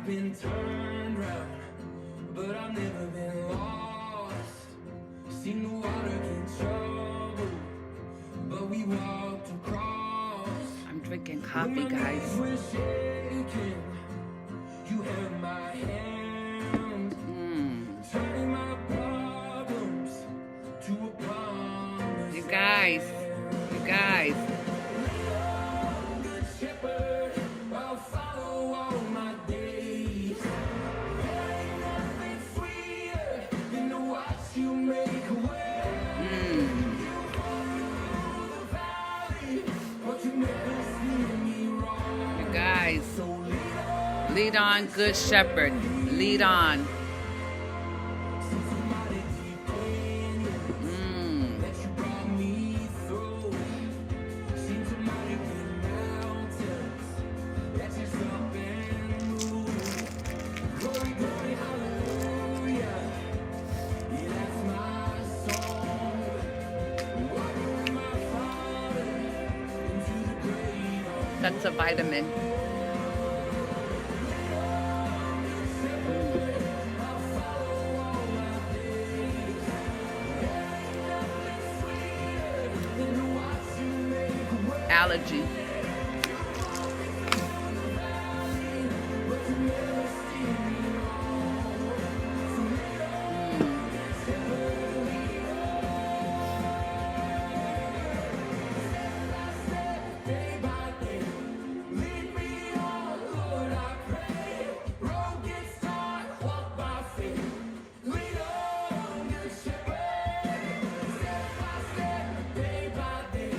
I've been turned round, but I've never been lost. Seen the water get trouble, but we walked across. I'm drinking coffee, guys. When my knees were shaking, you held my hand, turning my problems to a promise. You guys. Good shepherd, I'll follow all my days. There ain't nothing sweeter than to watch you make a way. You walk through the valley, but you never steer me wrong. You guys. So Lead on, good shepherd. Lead on. since the mighty deep canyon that you brought me through, seen some mighty big mountains that you up and move. Glory, glory, hallelujah. Yeah, that's my song. Walking with my Father into the great That's a vitamin. Allergy. day by day. Lead me on, Lord, I pray. Road gets hard, walk by faith. Lead on, good shepherd. Step by step, day by day.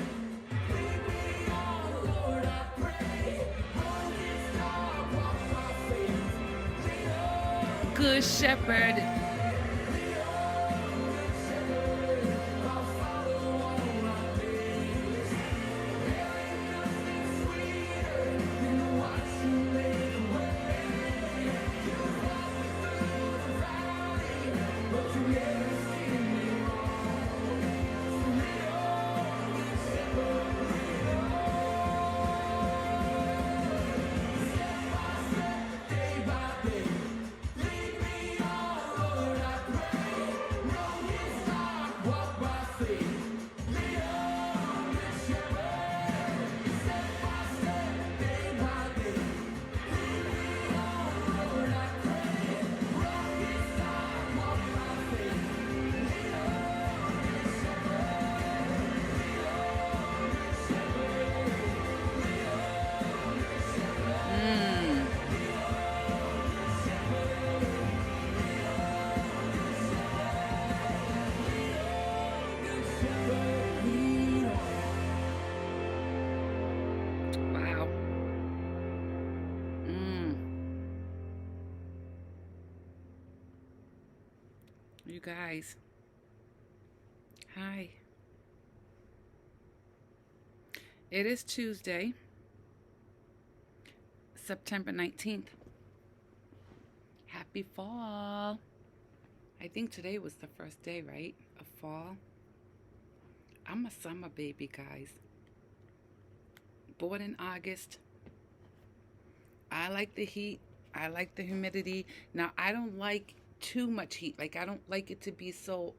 Lead me on, Lord, I pray. Road gets hard, walk by faith. Lead on, Good shepherd. I'll follow all my days. There ain't nothing sweeter than to watch you make a way. You walk through the valley, but you never steer me wrong. Lead on, good shepherd, lead on. Step by step, day by day. Lead me on, Lord, I pray. Road gets hard, walk by faith. Lead on, good shepherd. Step by step, day by day. Lead me on, Lord, I pray. Road gets hard, walk by faith. Lead on, good shepherd. Lead on, good shepherd. Lead on, good shepherd. Wow. You guys. Hi. It is Tuesday, September 19th. Happy fall. I think today was the first day, right, of fall. I'm a summer baby, guys. Born in August. I like the heat. I like the humidity. Now, I don't like too much heat. Like, I don't like it to be so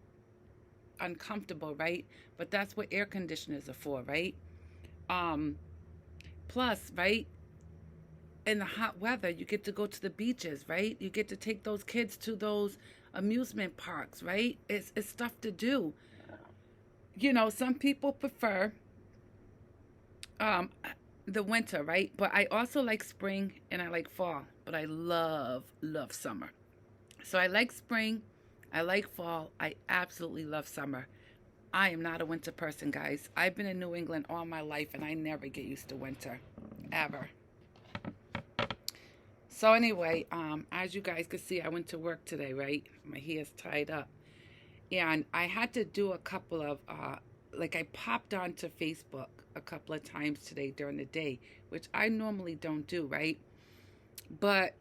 uncomfortable, right? But that's what air conditioners are for, right? Plus, right, in the hot weather, you get to go to the beaches, right? You get to take those kids to those amusement parks, right? It's stuff to do. You know, some people prefer the winter, right? But I also like spring and I like fall, but I love summer. So I like spring, I like fall, I absolutely love summer. I am not a winter person, guys. I've been in New England all my life and I never get used to winter, ever. So anyway, as you guys can see, I went to work today, right? My hair's tied up. And I had to do a couple of, like I popped onto Facebook a couple of times today during the day, which I normally don't do, right? But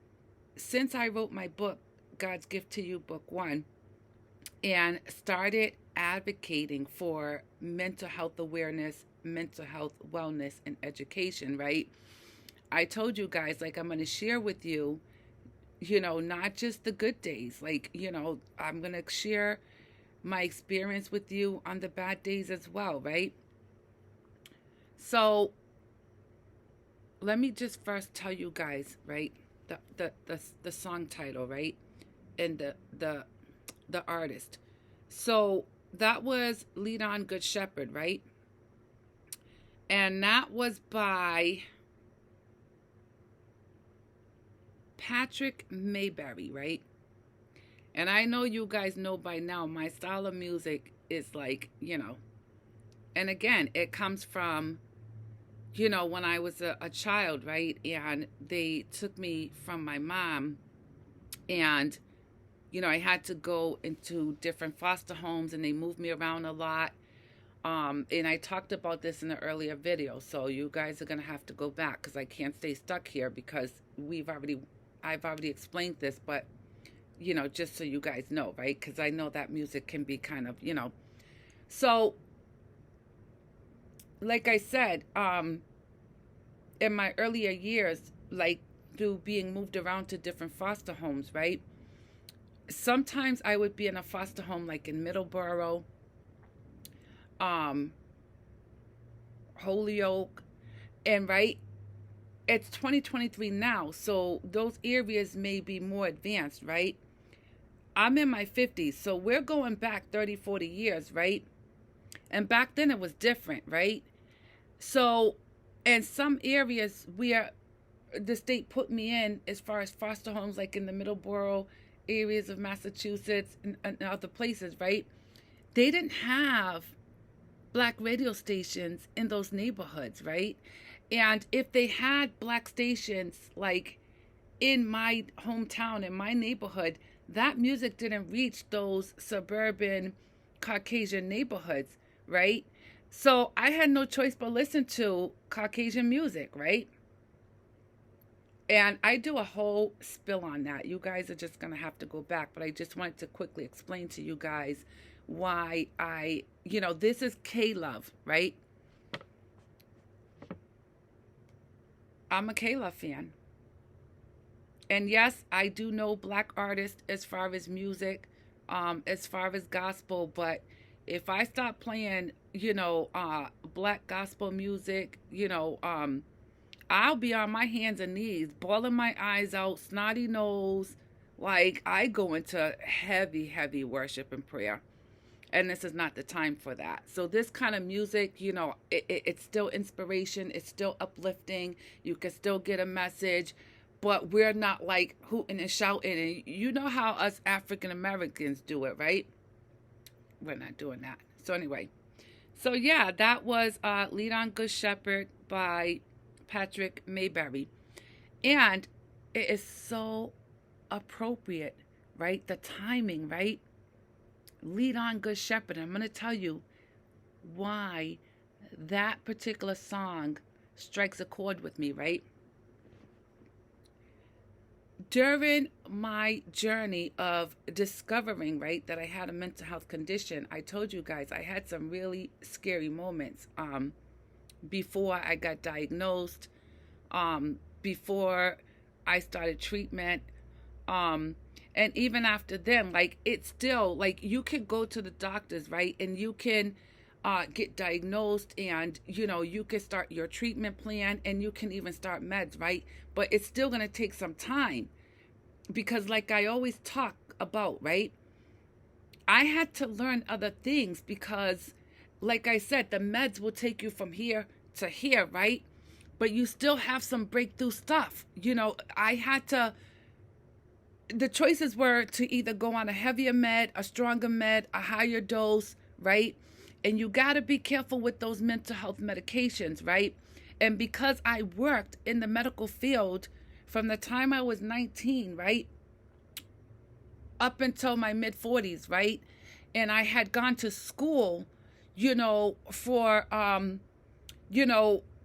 since I wrote my book, God's Gift to You, Book 1, and started advocating for mental health awareness, mental health wellness, and education, right? I told you guys, like, I'm going to share with you not just the good days. Like, I'm going to share my experience with you on the bad days as well, right? So let me just first tell you guys, right? The song title, right? And the artist. So that was Lead On Good Shepherd, right? And that was by Patrick Mayberry, right? And I know you guys know by now my style of music is like, and again, it comes from, when I was a child, right? And they took me from my mom, and, I had to go into different foster homes, and they moved me around a lot. And I talked about this in an earlier video, so you guys are going to have to go back because I can't stay stuck here because I've already explained this, but, just so you guys know, right? Because I know that music can be kind of, So, like I said, in my earlier years, like through being moved around to different foster homes, right? Sometimes I would be in a foster home like in Middleborough, Holyoke, and right, it's 2023 now, so those areas may be more advanced, right? I'm in my 50s, so we're going back 30, 40 years, right? And back then it was different, right? So, in some areas where the state put me in, as far as foster homes, like in the Middleborough areas of Massachusetts and other places, right? They didn't have black radio stations in those neighborhoods, right? And if they had black stations, like in my hometown, in my neighborhood, that music didn't reach those suburban Caucasian neighborhoods, right? So I had no choice but listen to Caucasian music, right? And I do a whole spill on that. You guys are just going to have to go back, but I just wanted to quickly explain to you guys why this is K-Love, right? I'm a K-Love fan. And yes, I do know black artists as far as music, as far as gospel, but if I stop playing, black gospel music, I'll be on my hands and knees, bawling my eyes out, snotty nose, like I go into heavy, heavy worship and prayer. And this is not the time for that. So this kind of music, it's still inspiration. It's still uplifting. You can still get a message. But we're not like hooting and shouting. And you know how us African Americans do it, right? We're not doing that. So anyway. So yeah, that was Lead On Good Shepherd by Patrick Mayberry. And it is so appropriate, right? The timing, right? Lead On Good Shepherd. I'm going to tell you why that particular song strikes a chord with me, right? During my journey of discovering, right, that I had a mental health condition, I told you guys I had some really scary moments before I got diagnosed, before I started treatment, and even after then, like, it's still, like, you can go to the doctors, right, and you can get diagnosed, and, you can start your treatment plan, and you can even start meds, right, but it's still going to take some time, because like I always talk about, right, I had to learn other things, because, like I said, the meds will take you from here to here, right, but you still have some breakthrough stuff, I had to, the choices were to either go on a heavier med, a stronger med, a higher dose, right? And you got to be careful with those mental health medications, right? And because I worked in the medical field from the time I was 19, right, up until my mid-40s, right? And I had gone to school, for,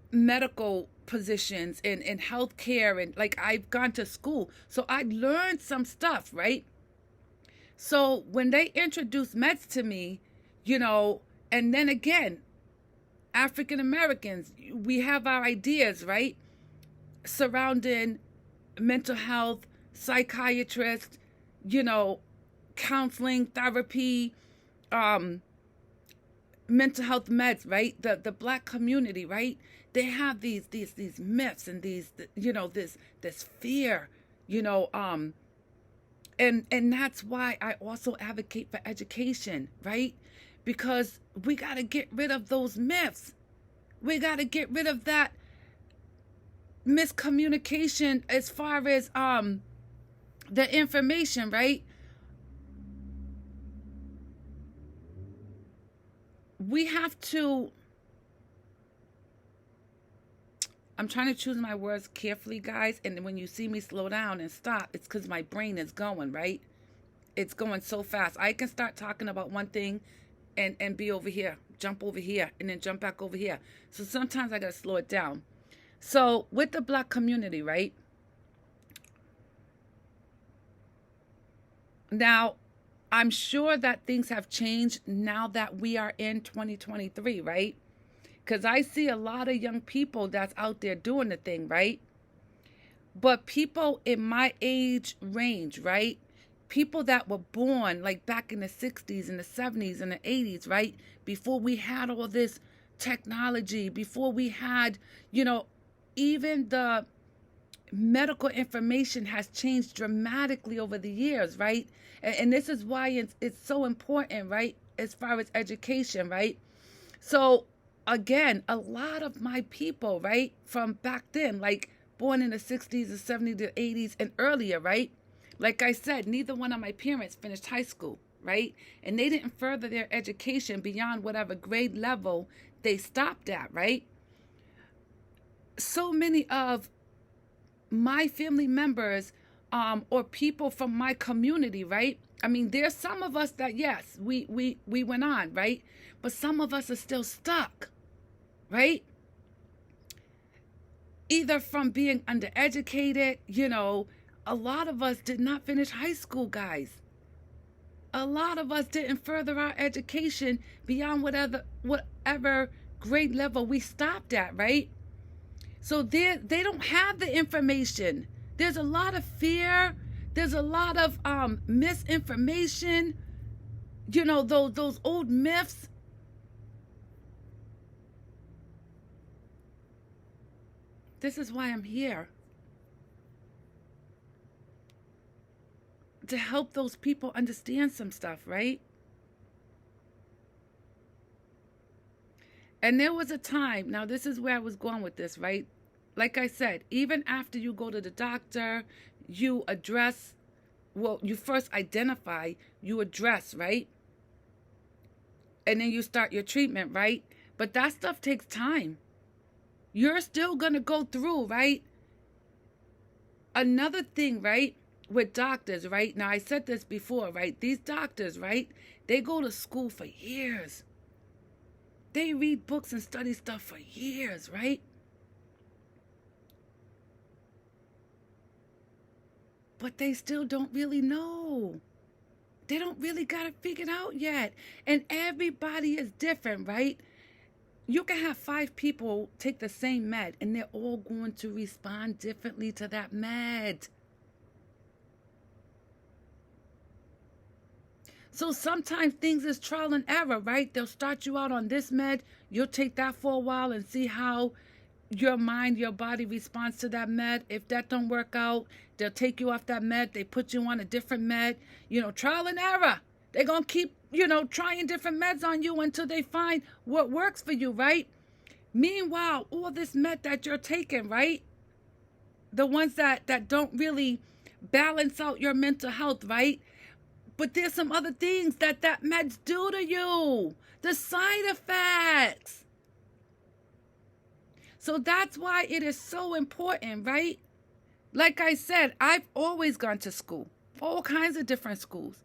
medical positions in healthcare, and like I've gone to school, so I learned some stuff, right? So when they introduced meds to me, and then again, African Americans, we have our ideas, right, surrounding mental health, psychiatrists, you know, counseling, therapy, mental health meds, right? The black community, right? They have these myths and these, you know, this fear, you know, and that's why I also advocate for education, right? Because we got to get rid of those myths. We got to get rid of that miscommunication as far as the information, right? We have to, I'm trying to choose my words carefully, guys, and when you see me slow down and stop, it's because my brain is going, right? It's going so fast. I can start talking about one thing and be over here, jump over here, and then jump back over here. So sometimes I got to slow it down. So with the black community, right? Now, I'm sure that things have changed now that we are in 2023, right? Because I see a lot of young people that's out there doing the thing, right? But people in my age range, right? People that were born like back in the 60s and the 70s and the 80s, right? Before we had all this technology, before we had, you know, even the medical information has changed dramatically over the years, right? And this is why it's so important, right? As far as education, right? So again, a lot of my people, right, from back then, like born in the 60s, the 70s, the 80s, and earlier, right? Like I said, neither one of my parents finished high school, right? And they didn't further their education beyond whatever grade level they stopped at, right? So many of my family members or people from my community, right? I mean, there's some of us that, yes, we went on, right? But some of us are still stuck, right? Either from being undereducated, you know, a lot of us did not finish high school, guys. A lot of us didn't further our education beyond whatever grade level we stopped at, right? So they don't have the information. There's a lot of fear. There's a lot of misinformation. You know, those old myths. This is why I'm here. To help those people understand some stuff, right? And there was a time, now this is where I was going with this, right? Like I said, even after you go to the doctor, you address, well, you first identify, you address, right? And then you start your treatment, right? But that stuff takes time. You're still going to go through, right? Another thing, right, with doctors, right? Now, I said this before, right? These doctors, right, they go to school for years. They read books and study stuff for years, right? But they still don't really know. They don't really got it figured out yet. And everybody is different, right? You can have 5 people take the same med and they're all going to respond differently to that med. So sometimes things is trial and error, right? They'll start you out on this med. You'll take that for a while and see how your mind, your body responds to that med. If that don't work out, they'll take you off that med. They put you on a different med. You know, trial and error. They're going to keep, you know, trying different meds on you until they find what works for you, right? Meanwhile, all this med that you're taking, right? The ones that don't really balance out your mental health, right? But there's some other things that meds do to you. The side effects. So that's why it is so important, right? Like I said, I've always gone to school. All kinds of different schools.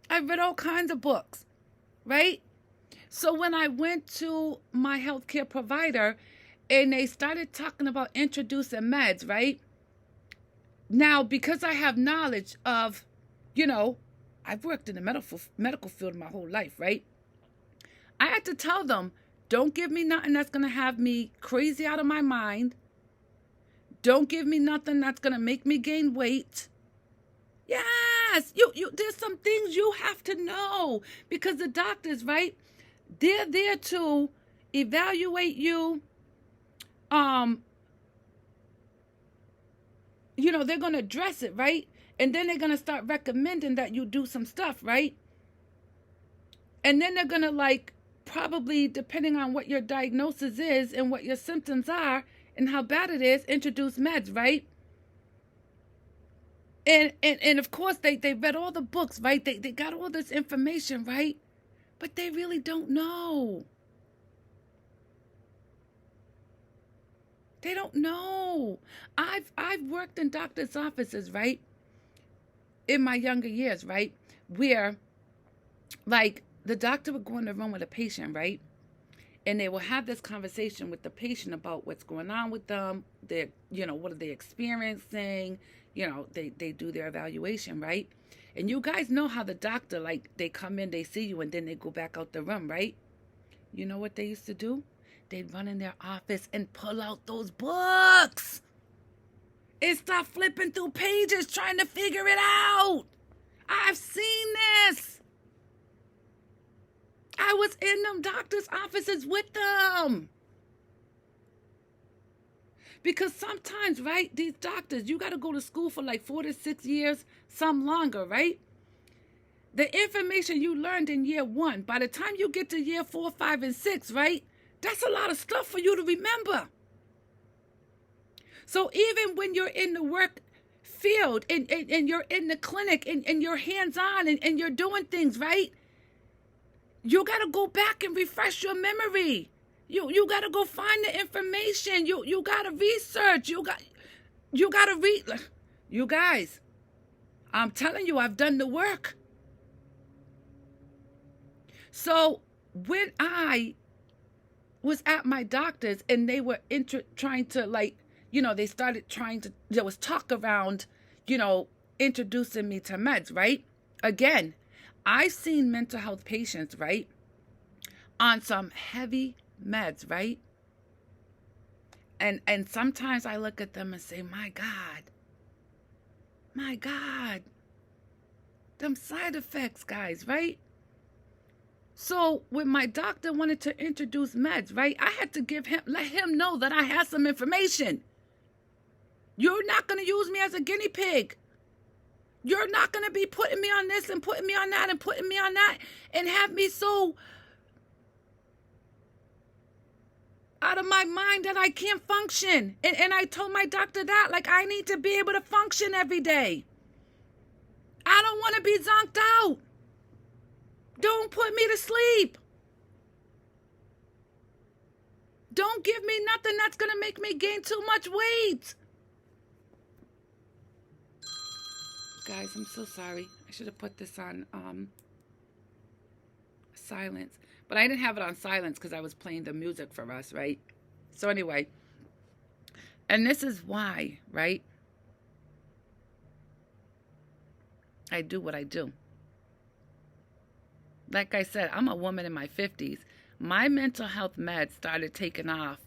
I've read all kinds of books, right? So when I went to my healthcare provider and they started talking about introducing meds, right? Now, because I have knowledge of, you know, I've worked in the medical field my whole life, right? I had to tell them, don't give me nothing that's going to have me crazy out of my mind. Don't give me nothing that's going to make me gain weight. Yes, there's some things you have to know because the doctors, right? They're there to evaluate you. Um, they're gonna address it, right? And then they're gonna start recommending that you do some stuff, right? And then they're gonna probably depending on what your diagnosis is and what your symptoms are and how bad it is, introduce meds, right? And of course they read all the books, right? They got all this information, right? But they really don't know. They don't know. I've worked in doctors' offices, right? In my younger years, right? Where the doctor would go in the room with a patient, right? And they will have this conversation with the patient about what's going on with them. What are they experiencing? They do their evaluation, right? And you guys know how the doctor, they come in, they see you, and then they go back out the room, right? You know what they used to do? They'd run in their office and pull out those books and start flipping through pages trying to figure it out. I've seen this. I was in them doctors' offices with them. Because sometimes, right, these doctors, you got to go to school for 4 to 6 years, some longer, right? The information you learned in year 1, by the time you get to year 4, 5, and 6, right, that's a lot of stuff for you to remember. So even when you're in the work field and you're in the clinic and you're hands-on and you're doing things, right, you got to go back and refresh your memory. You got to go find the information. You got to research. You got to read. You guys, I'm telling you, I've done the work. So when I was at my doctor's and they were trying to they started trying to, there was talk around, introducing me to meds, right? Again, I've seen mental health patients, right, on some heavy meds, right? And sometimes I look at them and say, my God, them side effects, guys, right? So when my doctor wanted to introduce meds, right, I had to let him know that I had some information. You're not going to use me as a guinea pig. You're not going to be putting me on this and putting me on that and putting me on that and have me so out of my mind that I can't function. And I told my doctor that, I need to be able to function every day. I don't want to be zonked out. Don't put me to sleep. Don't give me nothing that's going to make me gain too much weight. Guys, I'm so sorry. I should have put this on silence. But I didn't have it on silence because I was playing the music for us, right? So anyway, and this is why, right? I do what I do. Like I said, I'm a woman in my 50s. My mental health meds started taking off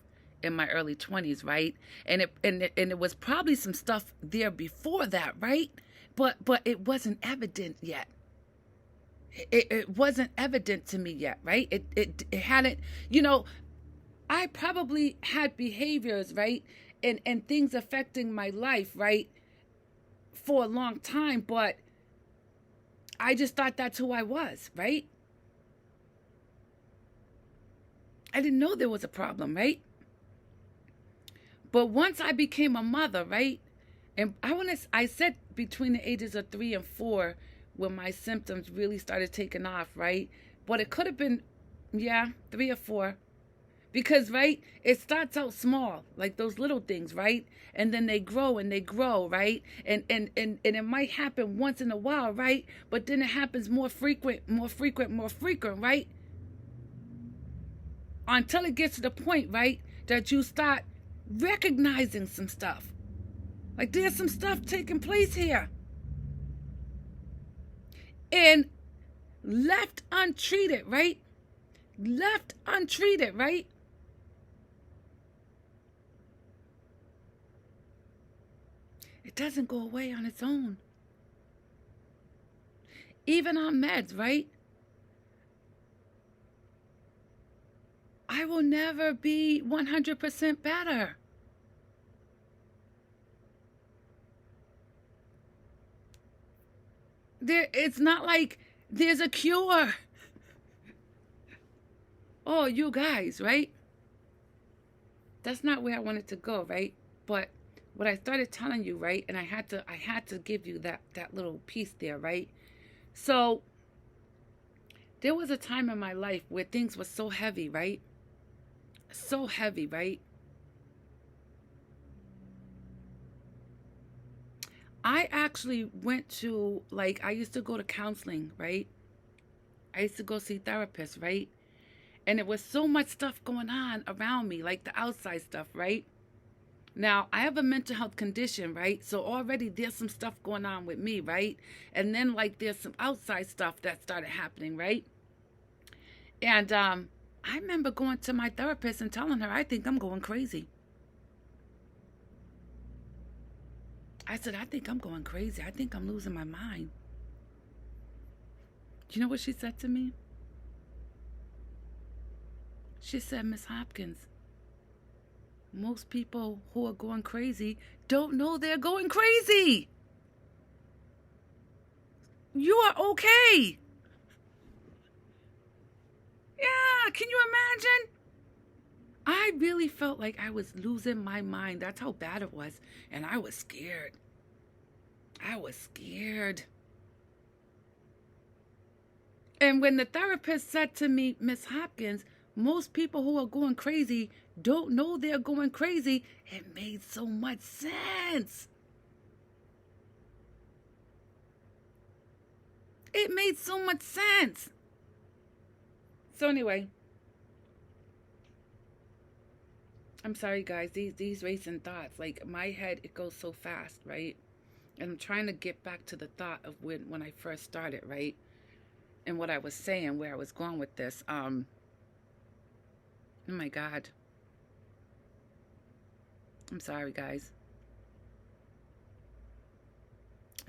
in my early 20s, right? And it was probably some stuff there before that, right? But it wasn't evident yet. It wasn't evident to me yet, right? It hadn't, I probably had behaviors, right? And things affecting my life, right? For a long time, but I just thought that's who I was, right? I didn't know there was a problem, right? But once I became a mother, right? And I said between the ages of 3 and 4 when my symptoms really started taking off, right? But it could have been, 3 or 4. Because, right, it starts out small, like those little things, right? And then they grow and they grow, right? And it might happen once in a while, right? But then it happens more frequent, right? Until it gets to the point, right, that you start recognizing some stuff. Like there's some stuff taking place here. And left untreated, right? It doesn't go away on its own. even on meds, right? I will never be 100% better. It's not like there's a cure. Oh, you guys, right? That's not where I wanted to go, right? But what I started telling you, right? And I had to give you that little piece there, right? So there was a time in my life where things were so heavy, right? So heavy, right? I actually went to, like, I used to go to counseling, right? I used to go see therapists, right? And there was so much stuff going on around me, like the outside stuff, right? Now, I have a mental health condition, right? So already there's some stuff going on with me, right? And then, like, there's some outside stuff that started happening, right? And I remember going to my therapist and telling her, I think I'm going crazy. I said, I think I'm going crazy. I think I'm losing my mind. Do you know what she said to me? She said, Miss Hopkins, most people who are going crazy don't know they're going crazy. You are okay. Yeah, can you imagine? I really felt like I was losing my mind. That's how bad it was. And I was scared. I was scared. And when the therapist said to me, Miss Hopkins, most people who are going crazy don't know they're going crazy, it made so much sense. It made so much sense. So anyway, I'm sorry guys, these racing thoughts, like my head, it goes so fast, right? And I'm trying to get back to the thought of when I first started, right? And what I was saying, where I was going with this. Oh my God. I'm sorry guys.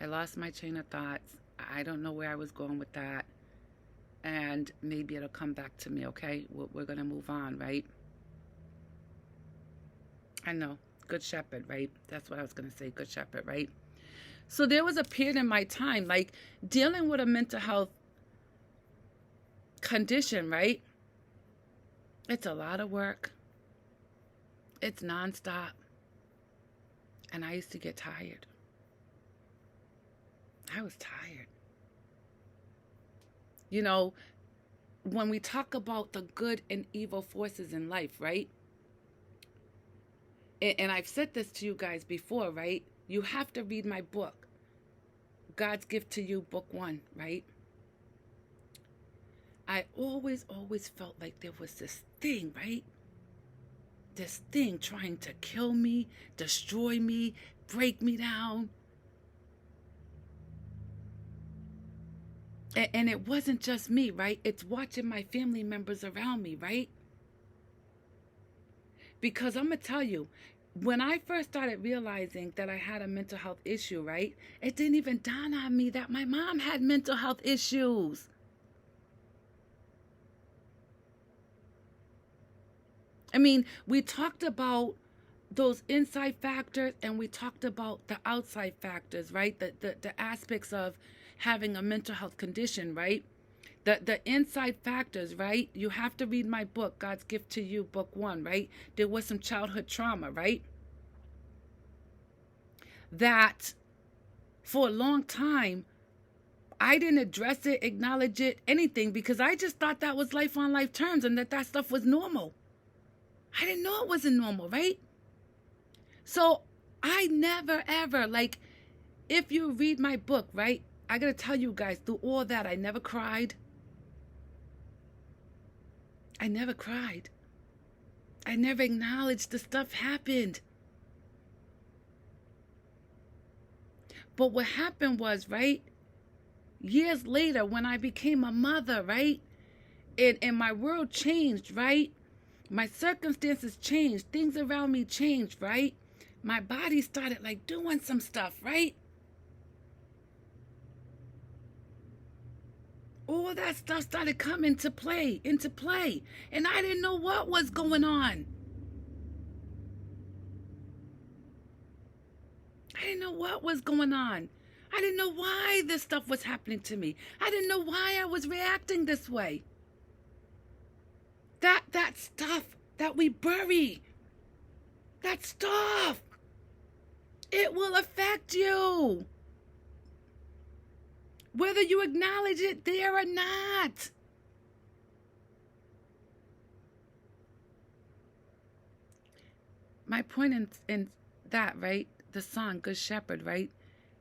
I lost my chain of thoughts. I don't know where I was going with that. And maybe it'll come back to me, okay? We're going to move on, right? I know. Good shepherd, right? That's what I was going to say. Good shepherd, right? So there was a period in my time, like dealing with a mental health condition, right? It's a lot of work. It's nonstop. And I used to get tired. I was tired. You know, when we talk about the good and evil forces in life, right? And I've said this to you guys before, right? You have to read my book, God's Gift to You, Book 1, right? I always felt like there was this thing, right? This thing trying to kill me, destroy me, break me down. And it wasn't just me, right? It's watching my family members around me, right? Because I'm going to tell you, when I first started realizing that I had a mental health issue, right? It didn't even dawn on me that my mom had mental health issues. I mean, we talked about those inside factors and we talked about the outside factors, right? The aspects of having a mental health condition, right? The inside factors, right? You have to read my book, God's Gift to You, Book 1, right? There was some childhood trauma, right? That for a long time, I didn't address it, acknowledge it, anything, because I just thought that was life on life terms and that stuff was normal. I didn't know it wasn't normal, right? So I never, ever, like, if you read my book, right? I got to tell you guys, through all that, I never cried. I never cried. I never acknowledged the stuff happened. But what happened was, right, years later when I became a mother, right, and my world changed, right, my circumstances changed, things around me changed, right, my body started like doing some stuff, right. all that stuff started coming into play. And I didn't know what was going on. I didn't know what was going on. I didn't know why this stuff was happening to me. I didn't know why I was reacting this way. That stuff that we bury, that stuff, it will affect you. Whether you acknowledge it there or not. My point in that, right? The song Good Shepherd, right?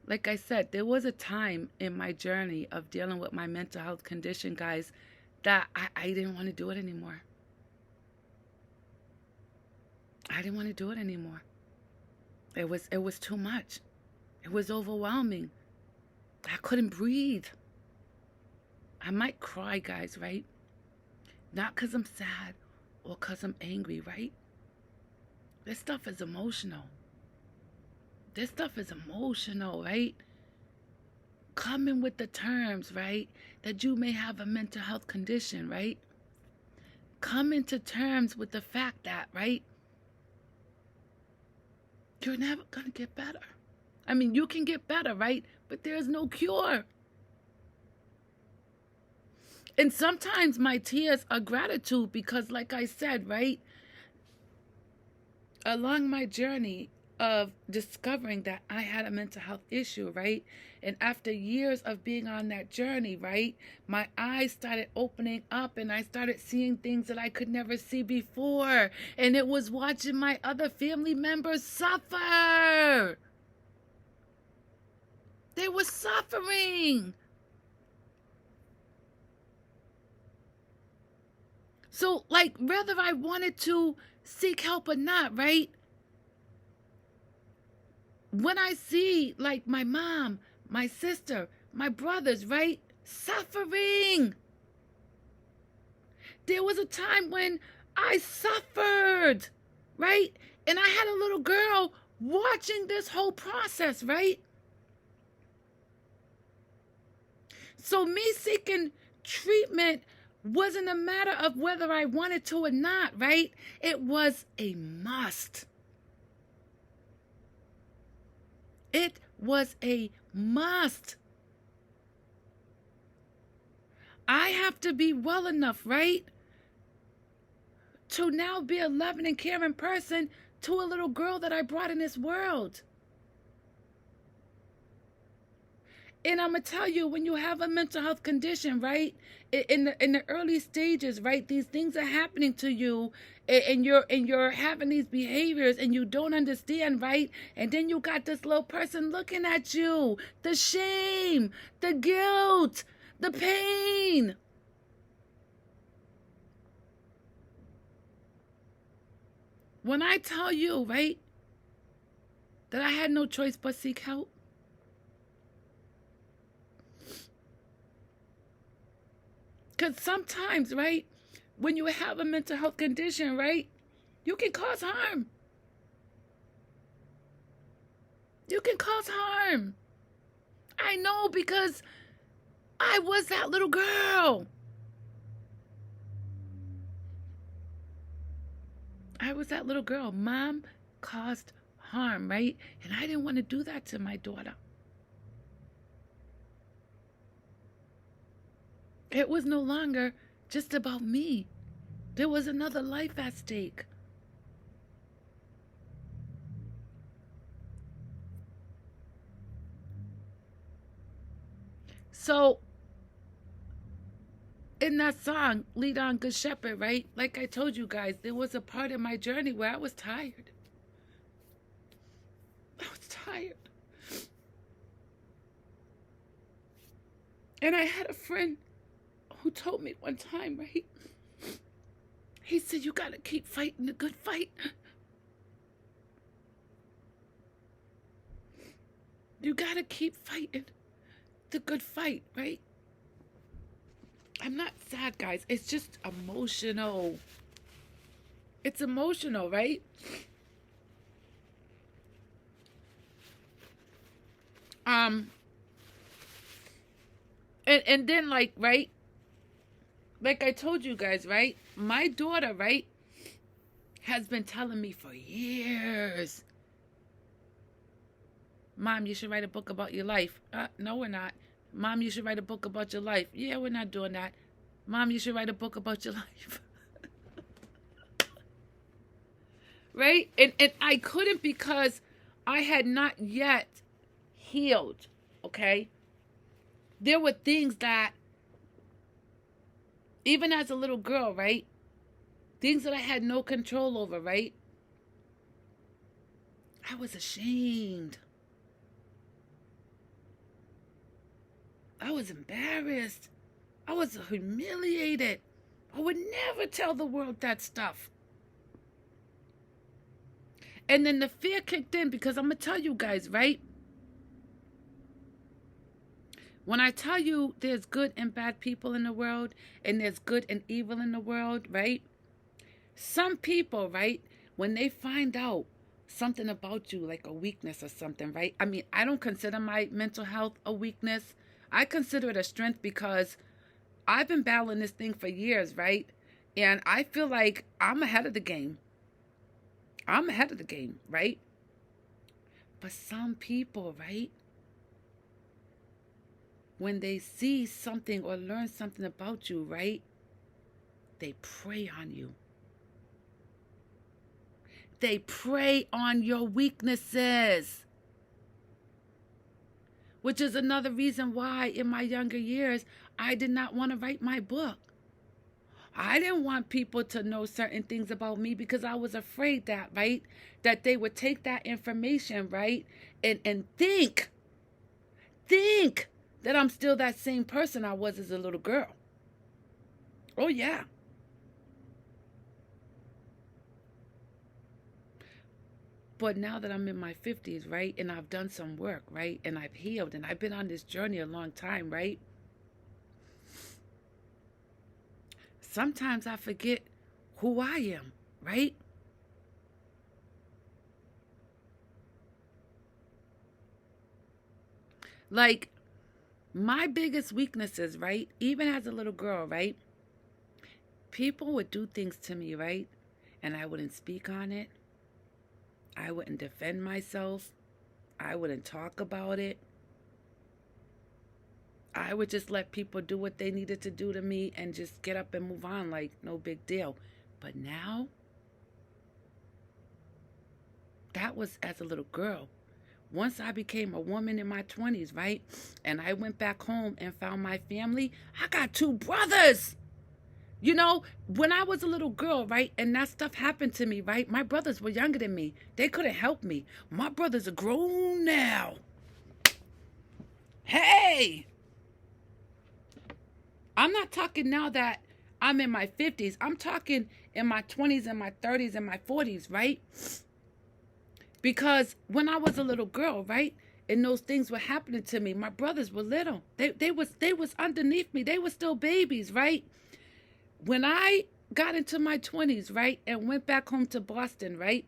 Like I said, there was a time in my journey of dealing with my mental health condition, guys, that I didn't want to do it anymore. I didn't want to do it anymore. It was too much. It was overwhelming. I couldn't breathe. I might cry, guys, right? Not because I'm sad or because I'm angry, right? This stuff is emotional. This stuff is emotional, right? Coming with the terms, right? That you may have a mental health condition, right? Coming to terms with the fact that, right? You're never going to get better. I mean, you can get better, right? But there's no cure. And sometimes my tears are gratitude because, like I said, right? Along my journey of discovering that I had a mental health issue, right? And after years of being on that journey, right? My eyes started opening up and I started seeing things that I could never see before. And it was watching my other family members suffer. They were suffering. So, like, whether I wanted to seek help or not, right? When I see, like, my mom, my sister, my brothers, right, suffering. There was a time when I suffered, right? And I had a little girl watching this whole process, right? So me seeking treatment wasn't a matter of whether I wanted to or not, right? It was a must. It was a must. I have to be well enough, right? To now be a loving and caring person to a little girl that I brought in this world. And I'm going to tell you, when you have a mental health condition, right, in the early stages, right, these things are happening to you and you're having these behaviors and you don't understand, right? And then you got this little person looking at you, the shame, the guilt, the pain. When I tell you, right, that I had no choice but seek help, because sometimes, right, when you have a mental health condition, right, you can cause harm. You can cause harm. I know, because I was that little girl. I was that little girl. Mom caused harm, right? And I didn't want to do that to my daughter. It was no longer just about me. There was another life at stake. So, in that song, Lead On Good Shepherd, right? Like I told you guys, there was a part of my journey where I was tired. I was tired. And I had a friend who told me one time, right? He said, you got to keep fighting the good fight. You got to keep fighting the good fight, right? I'm not sad, guys. It's just emotional. It's emotional, right? And then, like, right, like I told you guys, right, my daughter, right, has been telling me for years, Mom, you should write a book about your life. No, we're not. Mom, you should write a book about your life. Yeah, we're not doing that. Mom, you should write a book about your life. Right? And I couldn't because I had not yet healed. Okay? There were things that, even as a little girl, right? Things that I had no control over, right? I was ashamed. I was embarrassed. I was humiliated. I would never tell the world that stuff. And then the fear kicked in because I'm going to tell you guys, right? When I tell you there's good and bad people in the world, and there's good and evil in the world, right? Some people, right, when they find out something about you, like a weakness or something, right? I mean, I don't consider my mental health a weakness. I consider it a strength because I've been battling this thing for years, right? And I feel like I'm ahead of the game. I'm ahead of the game, right? But some people, right, when they see something or learn something about you, right, they prey on you. They prey on your weaknesses. Which is another reason why in my younger years, I did not want to write my book. I didn't want people to know certain things about me because I was afraid that, right, that they would take that information, right, and think that I'm still that same person I was as a little girl. Oh, yeah. But now that I'm in my 50s, right, and I've done some work, right, and I've healed, and I've been on this journey a long time, right, sometimes I forget who I am, right? Like, my biggest weaknesses, right, even as a little girl, right, people would do things to me, right, and I wouldn't speak on it. I wouldn't defend myself. I wouldn't talk about it. I would just let people do what they needed to do to me and just get up and move on like no big deal. But now, that was as a little girl. Once I became a woman in my 20s, right? And I went back home and found my family. I got 2 brothers. You know, when I was a little girl, right, and that stuff happened to me, right, my brothers were younger than me. They couldn't help me. My brothers are grown now. Hey! I'm not talking now that I'm in my 50s. I'm talking in my 20s and my 30s and my 40s, right? Because when I was a little girl, right, and those things were happening to me, my brothers were little. They was underneath me. They were still babies, right? When I got into my 20s, right, and went back home to Boston, right,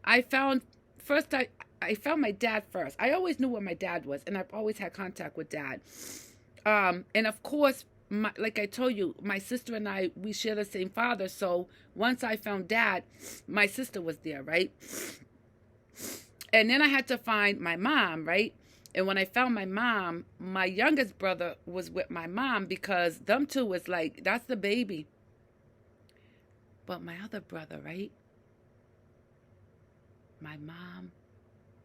I found my dad first. I always knew where my dad was, and I've always had contact with Dad. And of course, like I told you, my sister and I, we share the same father. So once I found Dad, my sister was there, right? And then I had to find my mom, right? And when I found my mom, my youngest brother was with my mom because them two was like, that's the baby. But my other brother, right? My mom,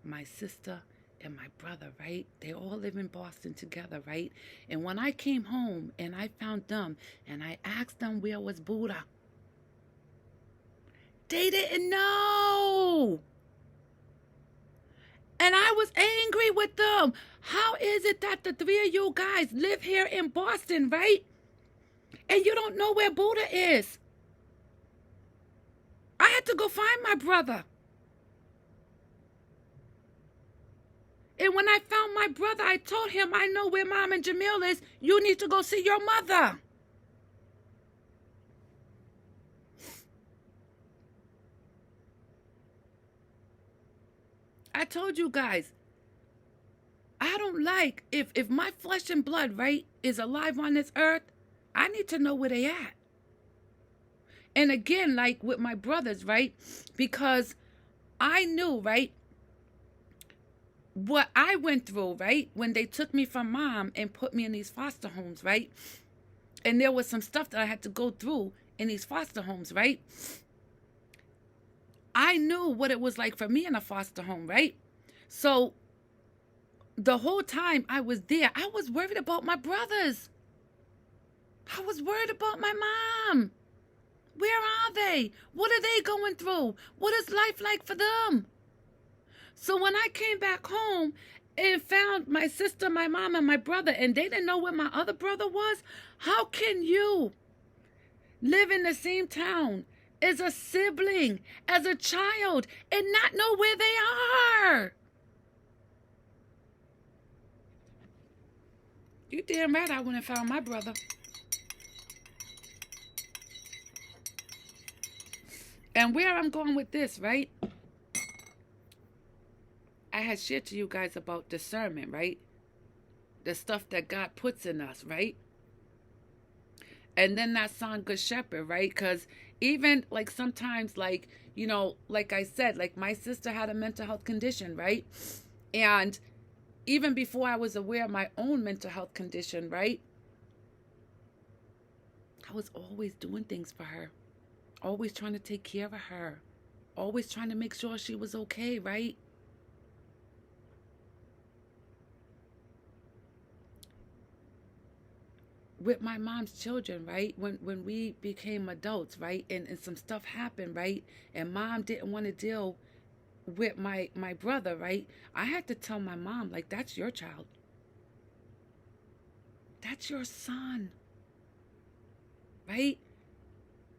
my sister, and my brother, right? They all live in Boston together, right? And when I came home and I found them and I asked them where was Buddha, they didn't know. And I was angry with them. How is it that the 3 of you guys live here in Boston, right? And you don't know where Buddha is? I had to go find my brother. And when I found my brother, I told him, I know where Mom and Jamil is. You need to go see your mother. I told you guys, I I don't like, if my flesh and blood, right, is alive on this earth, I need to know where they at. And again, like with my brothers, right, because I knew, right, what I went through, right, when they took me from mom and put me in these foster homes, right, and there was some stuff that I had to go through in these foster homes, right. I knew what it was like for me in a foster home, right? So the whole time I was there, I was worried about my brothers. I was worried about my mom. Where are they? What are they going through? What is life like for them? So when I came back home and found my sister, my mom, and my brother, and they didn't know where my other brother was, how can you live in the same town as a sibling, as a child, and not know where they are? You damn right I went and found my brother. And where I'm going with this, right? I had shared to you guys about discernment, right? The stuff that God puts in us, right? And then that song, Good Shepherd, right? Because even like sometimes, like, you know, like I said, like my sister had a mental health condition, right? And even before I was aware of my own mental health condition, right? I was always doing things for her, always trying to take care of her, always trying to make sure she was okay, right? With my mom's children, right? When we became adults, right? And some stuff happened, right? And mom didn't want to deal with my brother, right? I had to tell my mom, like, that's your child. That's your son. Right?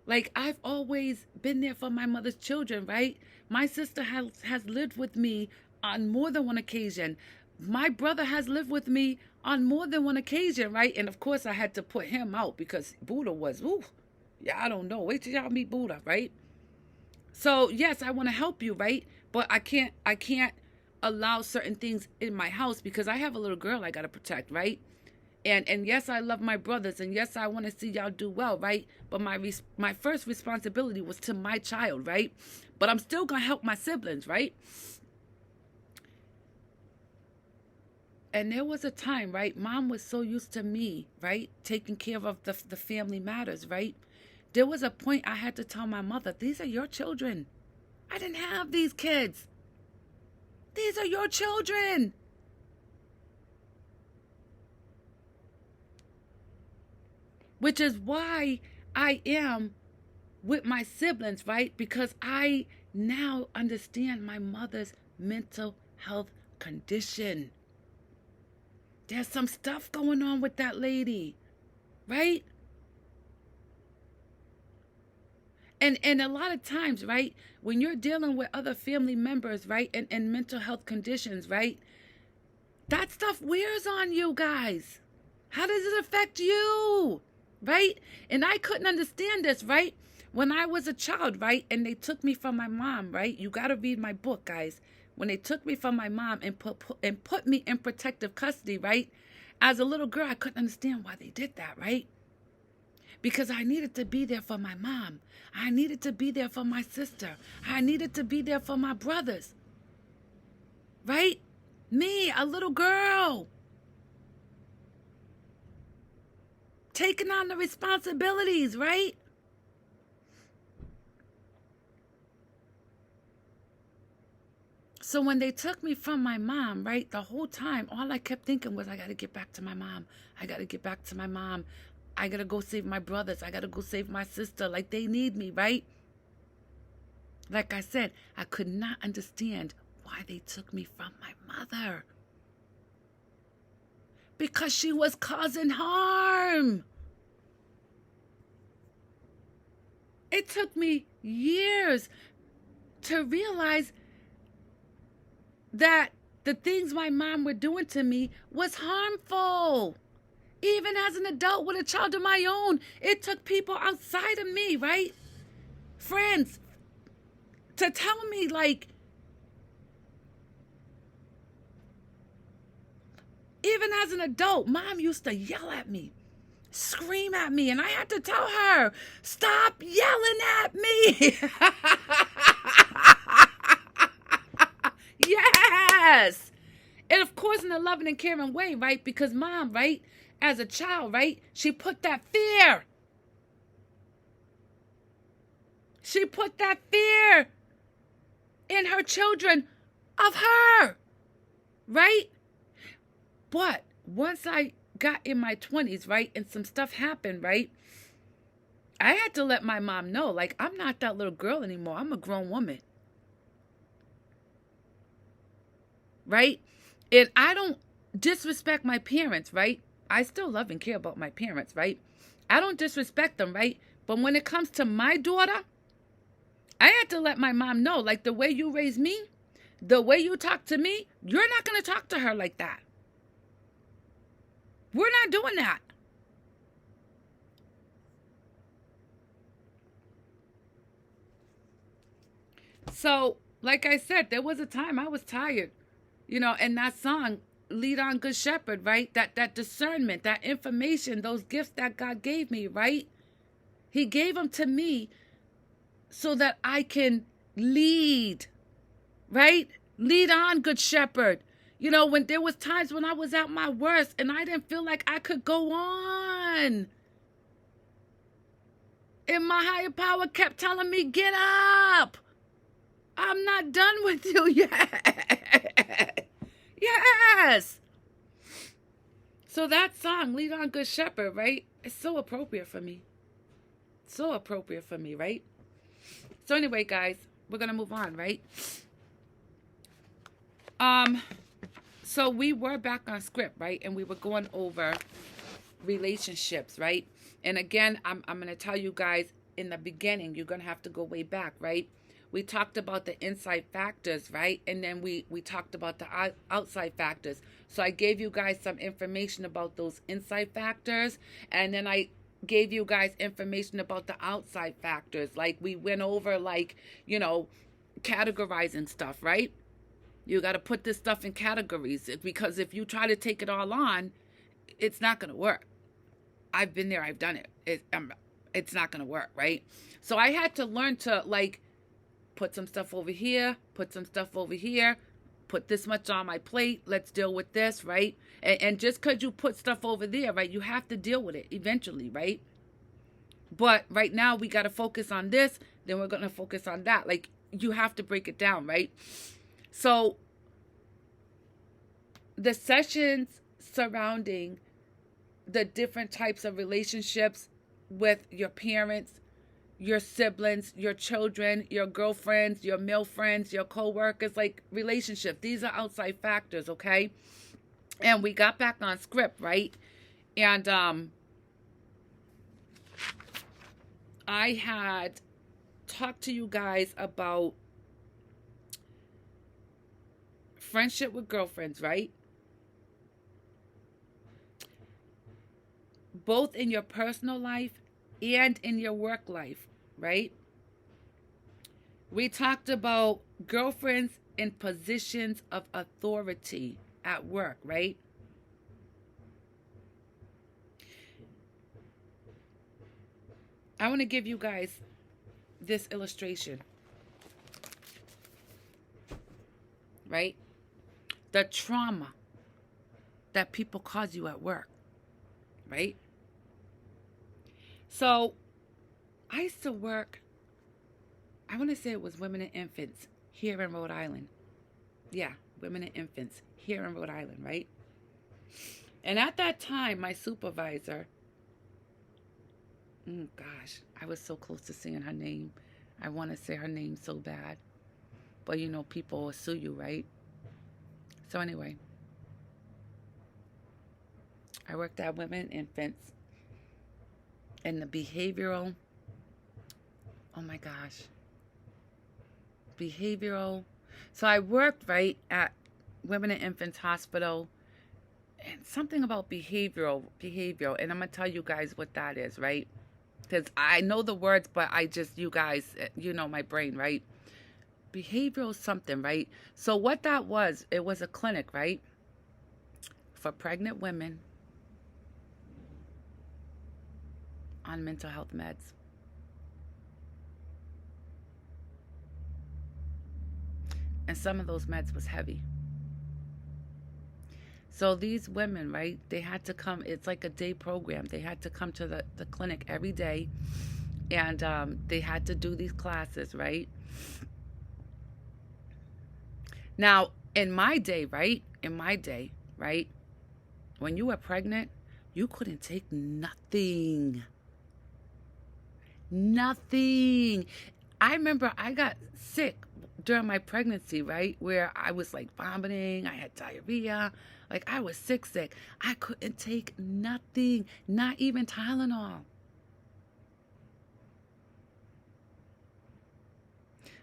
Like, I've always been there for my mother's children, right? My sister has lived with me on more than one occasion. My brother has lived with me on more than one occasion, right? And of course, I had to put him out because Buddha was, ooh, yeah, I don't know. Wait till y'all meet Buddha, right? So yes, I want to help you, right? But I can't allow certain things in my house because I have a little girl I gotta protect, right? And yes, I love my brothers, and yes, I want to see y'all do well, right? But my first responsibility was to my child, right? But I'm still gonna help my siblings, right? And there was a time, right? Mom was so used to me, right? Taking care of the family matters, right? There was a point I had to tell my mother, these are your children. I didn't have these kids. These are your children. Which is why I am with my siblings, right? Because I now understand my mother's mental health condition. There's some stuff going on with that lady, right? And a lot of times, right, when you're dealing with other family members, right, and mental health conditions, right, that stuff wears on you guys. How does it affect you, right? And I couldn't understand this, right, when I was a child, right, and they took me from my mom, right? You got to read my book, guys. When they took me from my mom and put me in protective custody, right, as a little girl, I couldn't understand why they did that, right? Because I needed to be there for my mom. I needed to be there for my sister. I needed to be there for my brothers. Right? Me, a little girl. Taking on the responsibilities, right? So when they took me from my mom, right, the whole time, all I kept thinking was, I got to get back to my mom. I got to get back to my mom. I got to go save my brothers. I got to go save my sister. Like, they need me, right? Like I said, I could not understand why they took me from my mother. Because she was causing harm. It took me years to realize that the things my mom were doing to me was harmful. Even as an adult with a child of my own, it took people outside of me, right? Friends, to tell me, like, as an adult, Mom used to yell at me, scream at me, and I had to tell her, stop yelling at me. Yes. And of course, in a loving and caring way, right? Because Mom, right, as a child, right, she put that fear. She put that fear in her children of her, right? But once I got in my 20s, right, and some stuff happened, right, I had to let my mom know, like, I'm not that little girl anymore. I'm a grown woman, right? And I don't disrespect my parents, right? I still love and care about my parents, right? I don't disrespect them, right? But when it comes to my daughter, I had to let my mom know, like, the way you raise me, the way you talk to me, you're not going to talk to her like that. We're not doing that. So, like I said, there was a time I was tired, and that song, Lead on Good Shepherd, right? That discernment, that information, those gifts that God gave me, right? He gave them to me so that I can lead, right? Lead on, Good Shepherd. When there was times when I was at my worst and I didn't feel like I could go on. And my higher power kept telling me, get up. I'm not done with you yet. Yes. So that song, Lead on Good Shepherd, right? It's so appropriate for me. So appropriate for me, right? So anyway, guys, we're going to move on, right? So we were back on script, right? And we were going over relationships, right? And again, I'm going to tell you guys in the beginning, you're going to have to go way back, right? We talked about the inside factors, right? And then we talked about the outside factors. So I gave you guys some information about those inside factors. And then I gave you guys information about the outside factors. Like we went over categorizing stuff, right? You got to put this stuff in categories because if you try to take it all on, it's not going to work. I've been there. I've done it. It's not going to work, right? So I had to learn to put some stuff over here, put some stuff over here, put this much on my plate. Let's deal with this, right? And just because you put stuff over there, right, you have to deal with it eventually, right? But right now we got to focus on this. Then we're going to focus on that. Like you have to break it down, right? So the sessions surrounding the different types of relationships with your parents, your siblings, your children, your girlfriends, your male friends, your co-workers, like relationship. These are outside factors, okay? And we got back on script, right? And I had talked to you guys about friendship with girlfriends, right? Both in your personal life and in your work life, right? We talked about girlfriends in positions of authority at work, right? I want to give you guys this illustration, right? The trauma that people cause you at work, right? So I used to work, I want to say it was women and infants here in Rhode Island. Yeah, women and infants here in Rhode Island, right? And at that time, my supervisor, gosh, I was so close to saying her name. I want to say her name so bad. But people will sue you, right? So anyway, I worked at women and infants. And the behavioral, oh my gosh, behavioral. So I worked, right, at Women and Infants Hospital, and something about behavioral, and I'm going to tell you guys what that is, right? Because I know the words, but you guys, my brain, right? Behavioral something, right? So what that was, it was a clinic, right? for pregnant women on mental health meds. And some of those meds was heavy. So these women, right, they had to come. It's like a day program. They had to come to the clinic every day. And they had to do these classes, right? Now, in my day, right? When you were pregnant, you couldn't take nothing. Nothing. I remember I got sick during my pregnancy, right? Where I was like vomiting, I had diarrhea, like I was sick. I couldn't take nothing, not even Tylenol.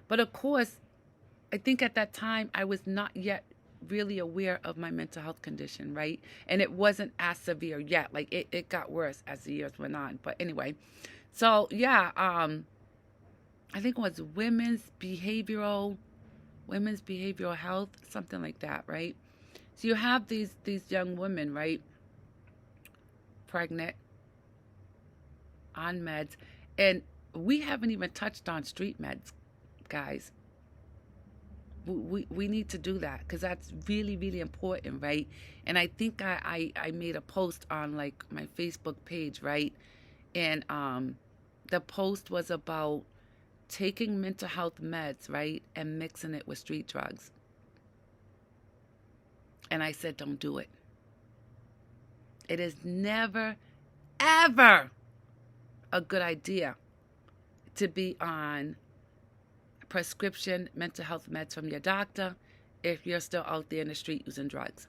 But of course, I think at that time I was not yet really aware of my mental health condition, right? And it wasn't as severe yet. Like it got worse as the years went on. But anyway, so yeah, I think it was women's behavioral health, something like that, right? So you have these young women, right? Pregnant, on meds, and we haven't even touched on street meds, guys. We need to do that because that's really, really important, right? And I think I made a post on like my Facebook page, right? And the post was about taking mental health meds, right? And mixing it with street drugs. And I said, don't do it. It is never, ever a good idea to be on prescription mental health meds from your doctor if you're still out there in the street using drugs.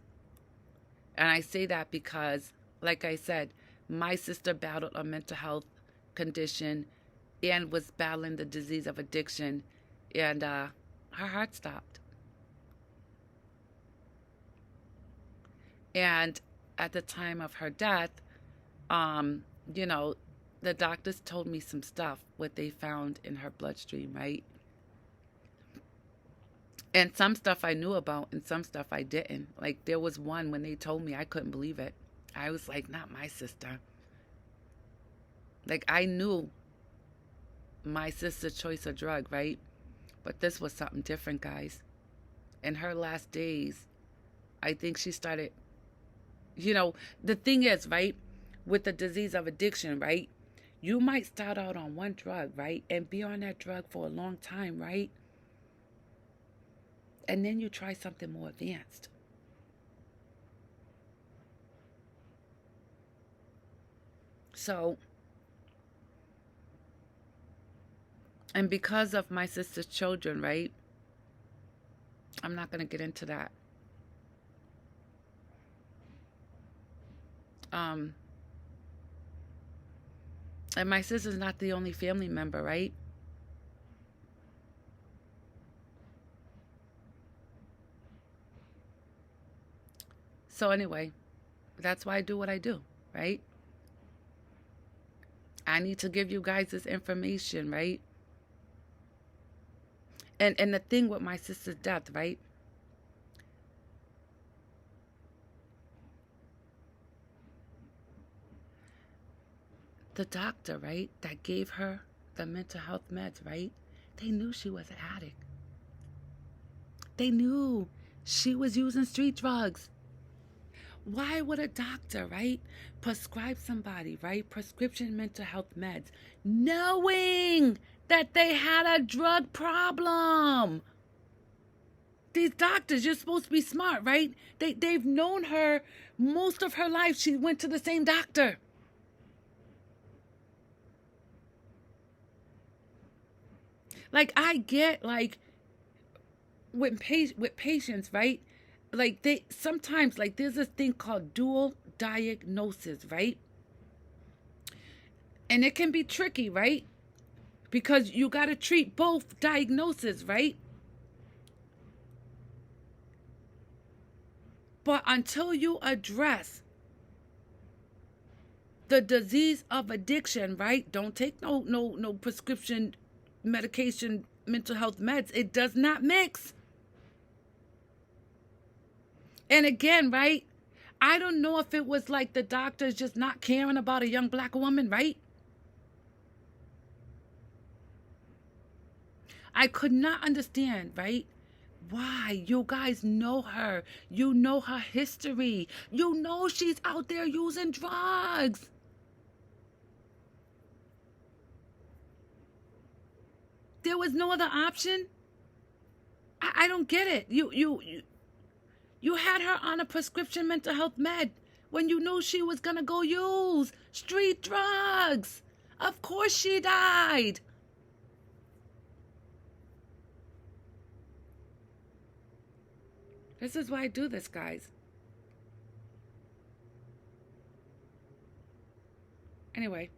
And I say that because, like I said, my sister battled a mental health condition and was battling the disease of addiction, and her heart stopped. And at the time of her death, you know, the doctors told me some stuff, what they found in her bloodstream, right? And some stuff I knew about and some stuff I didn't. Like there was one when they told me, I couldn't believe it. I was like, not my sister. Like I knew my sister's choice of drug, right? But this was something different, guys. In her last days, I think she started, you know, the thing is, right, with the disease of addiction, right? You might start out on one drug, right? And be on that drug for a long time, right? And then you try something more advanced. So, and because of my sister's children, right? I'm not going to get into that. And my sister's not the only family member, right? So anyway, that's why I do what I do, right? I need to give you guys this information, right? And the thing with my sister's death, right? The doctor, right, that gave her the mental health meds, right? They knew she was an addict. They knew she was using street drugs. Why would a doctor, right, prescribe somebody, right, prescription mental health meds, knowing that they had a drug problem? These doctors, you're supposed to be smart, right? They've known her most of her life. She went to the same doctor. Like, I get, like, with patients, right? Like, they sometimes, like, there's this thing called dual diagnosis, right? And it can be tricky, right? Because you got to treat both diagnoses, right? But until you address the disease of addiction, right? Don't take no prescription medication, mental health meds. It does not mix. And again, right? I don't know if it was like the doctors just not caring about a young black woman, right? I could not understand, right? Why? You guys know her. You know her history. You know she's out there using drugs. There was no other option. I don't get it. You had her on a prescription mental health med when you knew she was gonna go use street drugs. Of course she died. This is why I do this, guys. Anyway,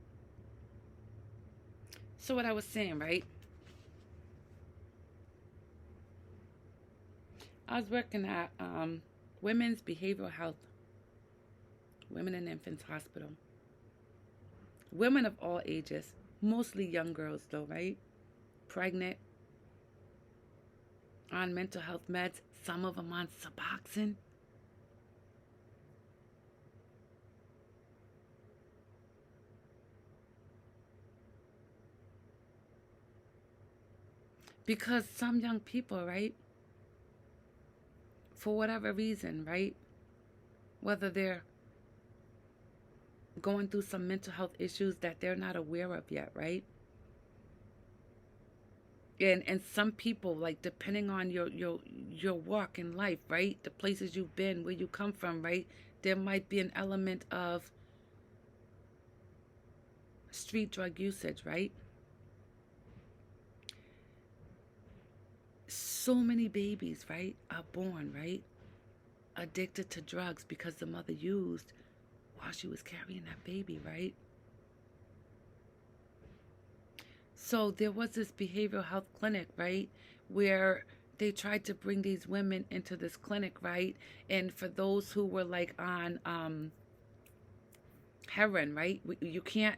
so what I was saying, right? I was working at Women's Behavioral Health, Women and Infants Hospital. Women of all ages, mostly young girls though, right? Pregnant, on mental health meds, some of them on Suboxone. Because some young people, right, for whatever reason, right, whether they're going through some mental health issues that they're not aware of yet, right? And some people, like, depending on your walk in life, right, the places you've been, where you come from, right, there might be an element of street drug usage, right? So many babies, right, are born, right, addicted to drugs because the mother used while she was carrying that baby, right? So there was this behavioral health clinic, right, where they tried to bring these women into this clinic, right? And for those who were like on heroin, right, you cannot,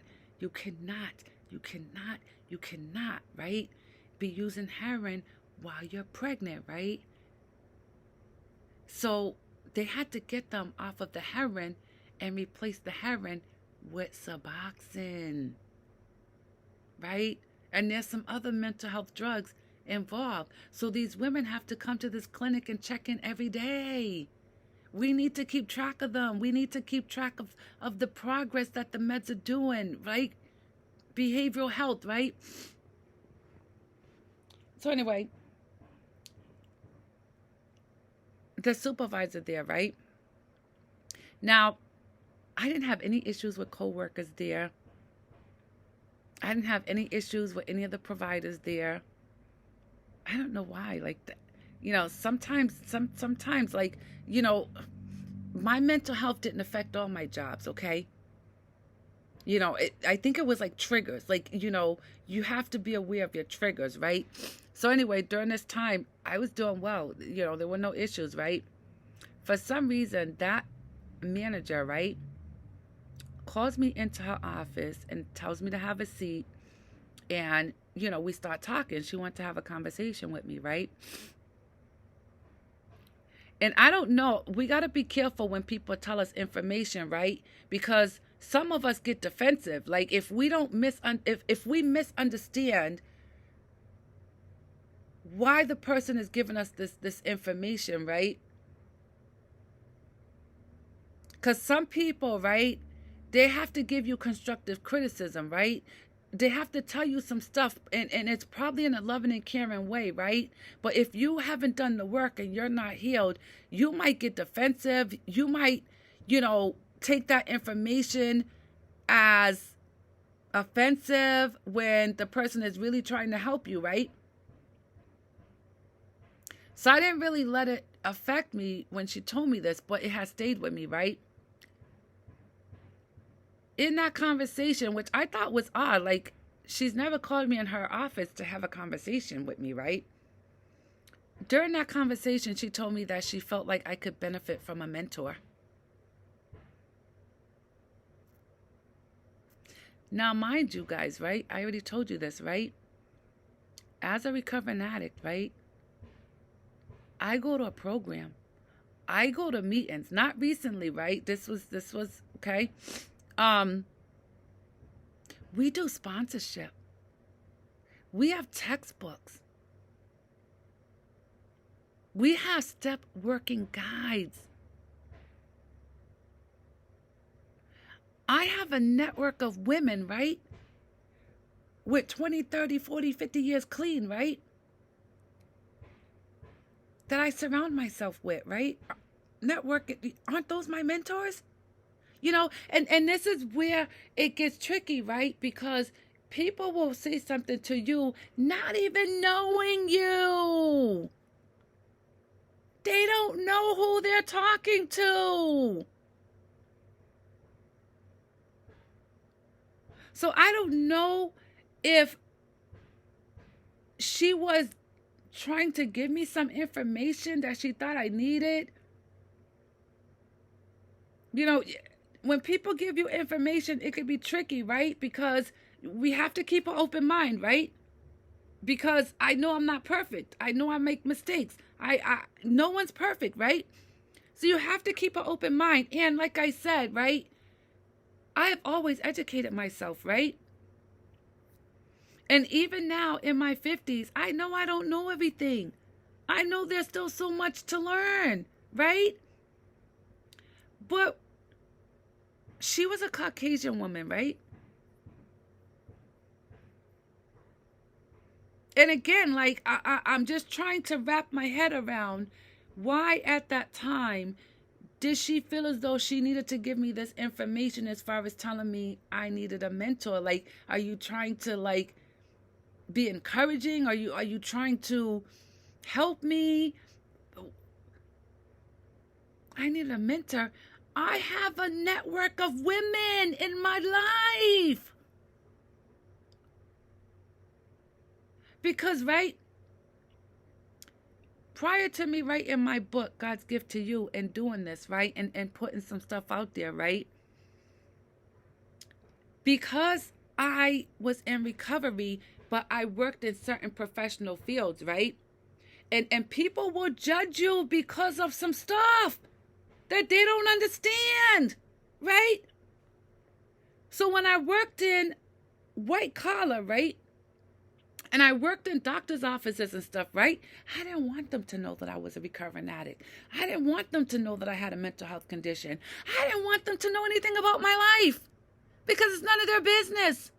right, be using heroin while you're pregnant, right? So they had to get them off of the heroin and replace the heroin with Suboxone, right? And there's some other mental health drugs involved. So these women have to come to this clinic and check in every day. We need to keep track of them. We need to keep track of the progress that the meds are doing, right? Behavioral health, right? So anyway, the supervisor there, right? Now, I didn't have any issues with coworkers there. I didn't have any issues with any of the providers there. I don't know why. Like, sometimes, like, my mental health didn't affect all my jobs, okay? I think it was like triggers. Like, you have to be aware of your triggers, right? So anyway, during this time, I was doing well. There were no issues, right? For some reason, that manager, right, calls me into her office and tells me to have a seat. And, we start talking. She wanted to have a conversation with me, right? And I don't know. We got to be careful when people tell us information, right? Because some of us get defensive. Like, if we don't if we misunderstand why the person is giving us this information, right? Because some people, right, they have to give you constructive criticism, right? They have to tell you some stuff, and it's probably in a loving and caring way, right? But if you haven't done the work and you're not healed, you might get defensive. You might, take that information as offensive when the person is really trying to help you, right? So I didn't really let it affect me when she told me this, but it has stayed with me, right? In that conversation, which I thought was odd, like, she's never called me in her office to have a conversation with me, right? During that conversation, she told me that she felt like I could benefit from a mentor. Now, mind you guys, right? I already told you this, right? As a recovering addict, right? I go to a program. I go to meetings, not recently, right? This was okay. Um, we do sponsorship. We have textbooks. We have step working guides. I have a network of women, right? With 20, 30, 40, 50 years clean, right? That I surround myself with, right? Network, aren't those my mentors? You know, and this is where it gets tricky, right? Because people will say something to you not even knowing you. They don't know who they're talking to. So I don't know if she was trying to give me some information that she thought I needed. You know, when people give you information, it could be tricky, right? Because we have to keep an open mind, right? Because I know I'm not perfect. I know I make mistakes. No one's perfect, right? So you have to keep an open mind. And like I said, right? I have always educated myself, right? And even now in my 50s, I know I don't know everything. I know there's still so much to learn, right? But she was a Caucasian woman, right? And again, like, I'm just trying to wrap my head around why at that time did she feel as though she needed to give me this information as far as telling me I needed a mentor? Like, are you trying to, like, be encouraging? Are you trying to help me? I need a mentor. I have a network of women in my life. Because, right, prior to me writing my book, God's Gift to You, and doing this, right, and putting some stuff out there, right, because I was in recovery, but I worked in certain professional fields, right, and people will judge you because of some stuff that they don't understand, right? So when I worked in white collar, right, and I worked in doctor's offices and stuff, right? I didn't want them to know that I was a recovering addict. I didn't want them to know that I had a mental health condition. I didn't want them to know anything about my life because it's none of their business.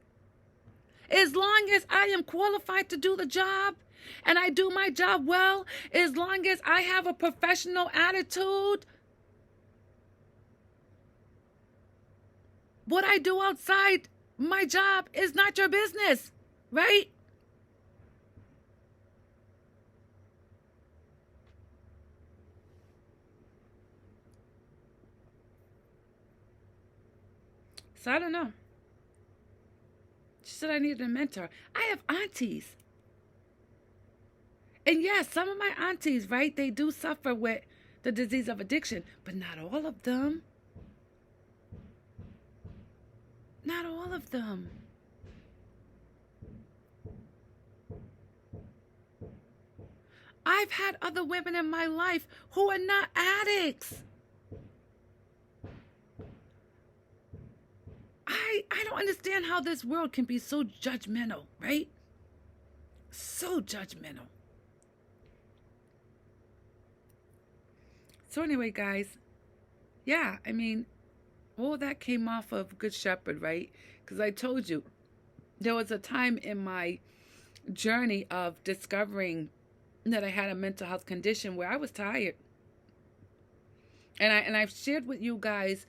As long as I am qualified to do the job and I do my job well, as long as I have a professional attitude, what I do outside my job is not your business, right? So I don't know. She said I needed a mentor. I have aunties. And yes, some of my aunties, right, they do suffer with the disease of addiction, but not all of them. Not all of them. I've had other women in my life who are not addicts. I don't understand how this world can be so judgmental, right? So judgmental. So anyway, guys, yeah, I mean, all that came off of Good Shepherd, right? Because I told you, there was a time in my journey of discovering that I had a mental health condition where I was tired. And I've shared with you guys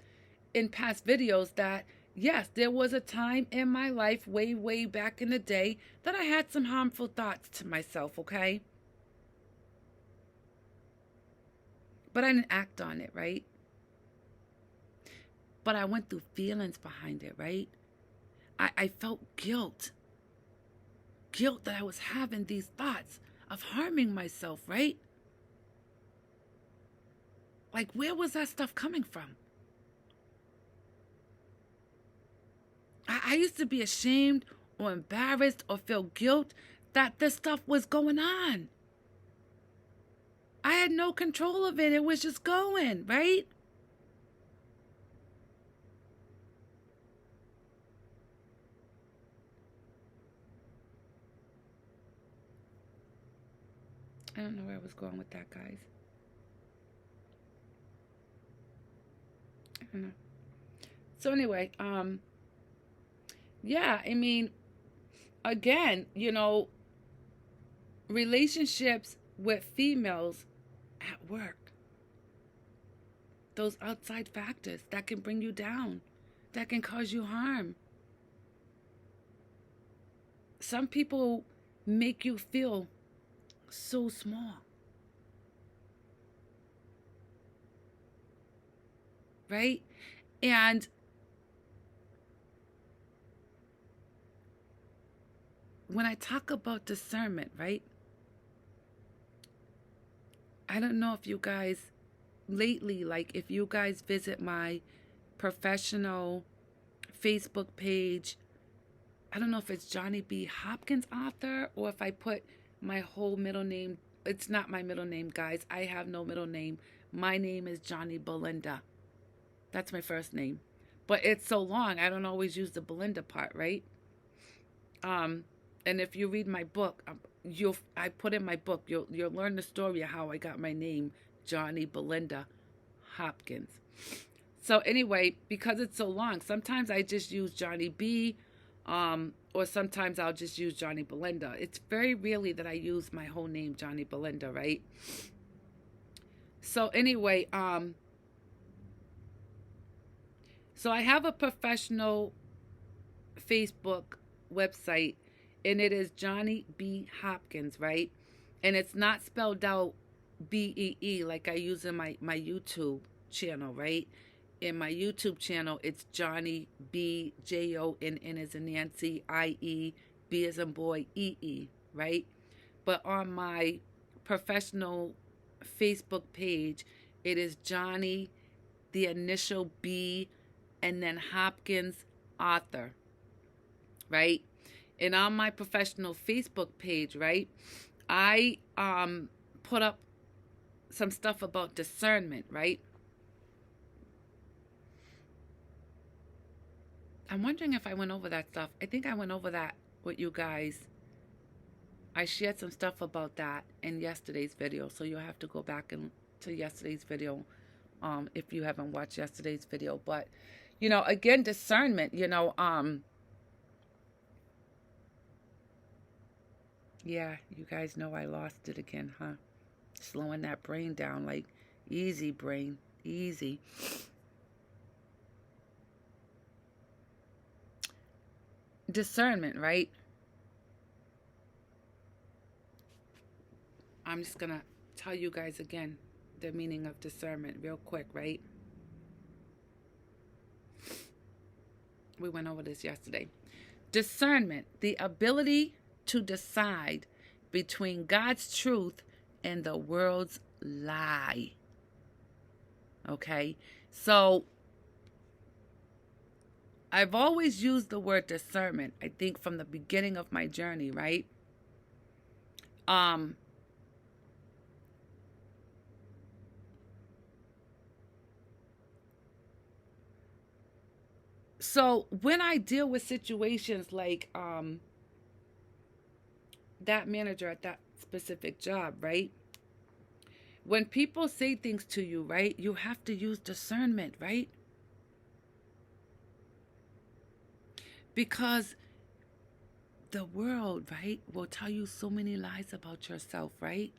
in past videos that yes, there was a time in my life way back in the day that I had some harmful thoughts to myself, okay? But I didn't act on it, right? But I went through feelings behind it, right? I felt guilt. Guilt that I was having these thoughts of harming myself, right? Like, where was that stuff coming from? I used to be ashamed or embarrassed or feel guilt that this stuff was going on. I had no control of it. It was just going, right? I don't know where I was going with that, guys. I don't know. So anyway, yeah, I mean, again, relationships with females at work, those outside factors that can bring you down, that can cause you harm. Some people make you feel so small, right? And when I talk about discernment, right? I don't know if you guys lately, like if you guys visit my professional Facebook page, I don't know if it's Johnny B. Hopkins author or if I put my whole middle name. It's not my middle name, guys. I have no middle name. My name is Johnny Belinda. That's my first name. But it's so long, I don't always use the Belinda part, right? And if you read my book, I put in my book, you'll learn the story of how I got my name, Johnny Belinda Hopkins. So anyway, because it's so long, sometimes I just use Johnny B, or sometimes I'll just use Johnny Belinda. It's very rarely that I use my whole name, Johnny Belinda, right? So anyway, so I have a professional Facebook website, and it is Johnny B. Hopkins, right? And it's not spelled out B-E-E like I use in my YouTube channel, right? In my YouTube channel, it's Johnny B, J-O-N-N as in Nancy, I-E, B as in boy, E-E, right? But on my professional Facebook page, it is Johnny, the initial B, and then Hopkins, author, right? And on my professional Facebook page, right, I put up some stuff about discernment, right? I'm wondering if I went over that stuff. I think I went over that with you guys. I shared some stuff about that in yesterday's video, so you'll have to go back to yesterday's video if you haven't watched yesterday's video. But, again, discernment, yeah, you guys know I lost it again, huh? Slowing that brain down, like, easy, brain, easy. Discernment, right? I'm just going to tell you guys again the meaning of discernment real quick, right? We went over this yesterday. Discernment, the ability to decide between God's truth and the world's lie. Okay? So, I've always used the word discernment, I think, from the beginning of my journey, right? So when I deal with situations like that manager at that specific job, right? When people say things to you, right, you have to use discernment, right? Because the world, right, will tell you so many lies about yourself, right?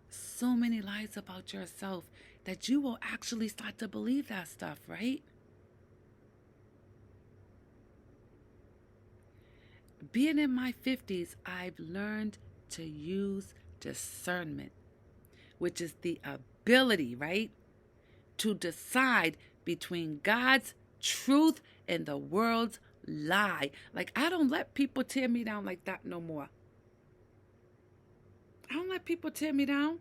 So many lies about yourself that you will actually start to believe that stuff, right? Being in my 50s, I've learned to use discernment, which is the ability, right, to decide between God's truth and the world's lie. Like, I don't let people tear me down like that no more. I don't let people tear me down.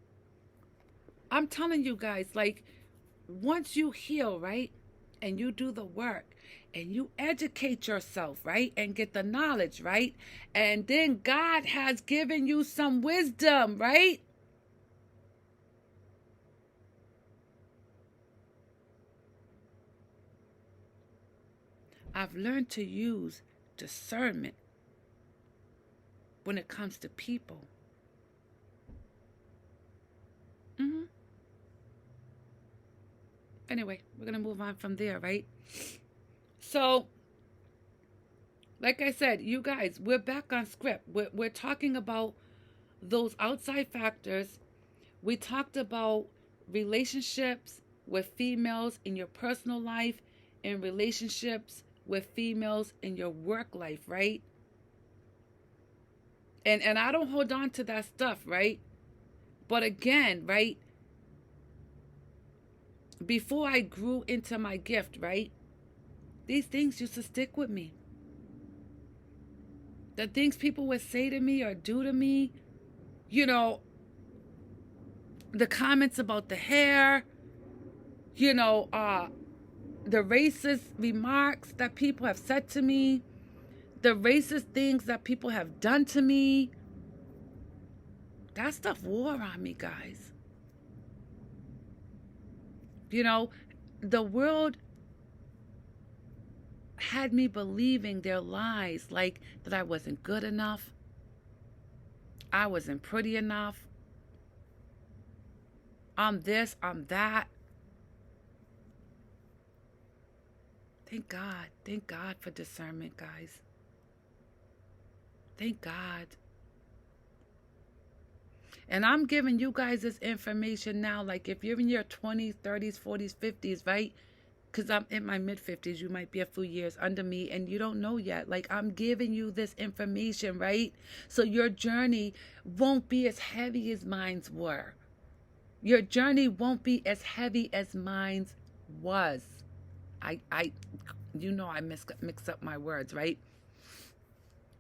I'm telling you guys, like, once you heal, right, and you do the work, and you educate yourself, right, and get the knowledge, right, and then God has given you some wisdom, right, I've learned to use discernment when it comes to people. hmm Anyway, we're going to move on from there, right? So, like I said, you guys, we're back on script. We're talking about those outside factors. We talked about relationships with females in your personal life and relationships with females in your work life, right? And I don't hold on to that stuff, right? But again, right? Before I grew into my gift, right? These things used to stick with me. The things people would say to me or do to me, you know, the comments about the hair, you know, the racist remarks that people have said to me, the racist things that people have done to me. That stuff wore on me, guys. You know, the world had me believing their lies, like that I wasn't good enough, I wasn't pretty enough, I'm this, I'm that. Thank God for discernment, guys. Thank God. And I'm giving you guys this information now, like if you're in your 20s, 30s, 40s, 50s, right? Because I'm in my mid-50s, you might be a few years under me and you don't know yet. Like, I'm giving you this information, right? So your journey won't be as heavy as mine's were. Your journey won't be as heavy as mine's was. I mix up my words, right?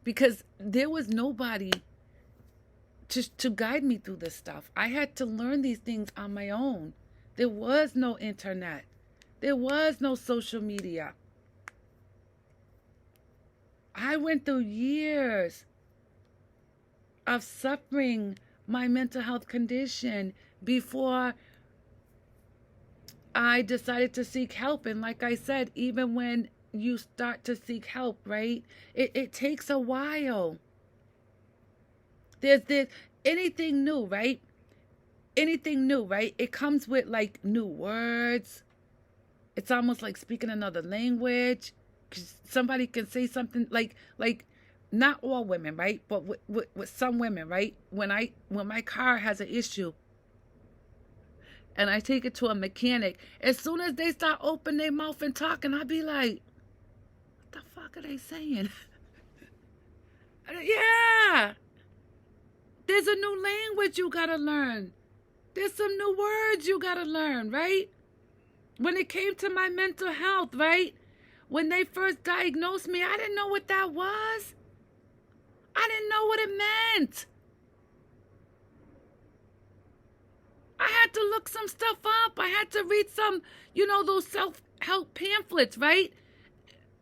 Because there was nobody to guide me through this stuff. I had to learn these things on my own. There was no internet. There was no social media. I went through years of suffering my mental health condition before I decided to seek help. And like I said, even when you start to seek help, right, it takes a while. There's anything new, right? Anything new, right? It comes with like new words. It's almost like speaking another language. 'Cause somebody can say something like not all women, right? But with some women, right? When my car has an issue and I take it to a mechanic, as soon as they start opening their mouth and talking, I'll be like, what the fuck are they saying? Yeah. There's a new language you gotta learn. There's some new words you gotta learn, right? When it came to my mental health, right? When they first diagnosed me, I didn't know what that was. I didn't know what it meant. I had to look some stuff up. I had to read some, those self-help pamphlets, right?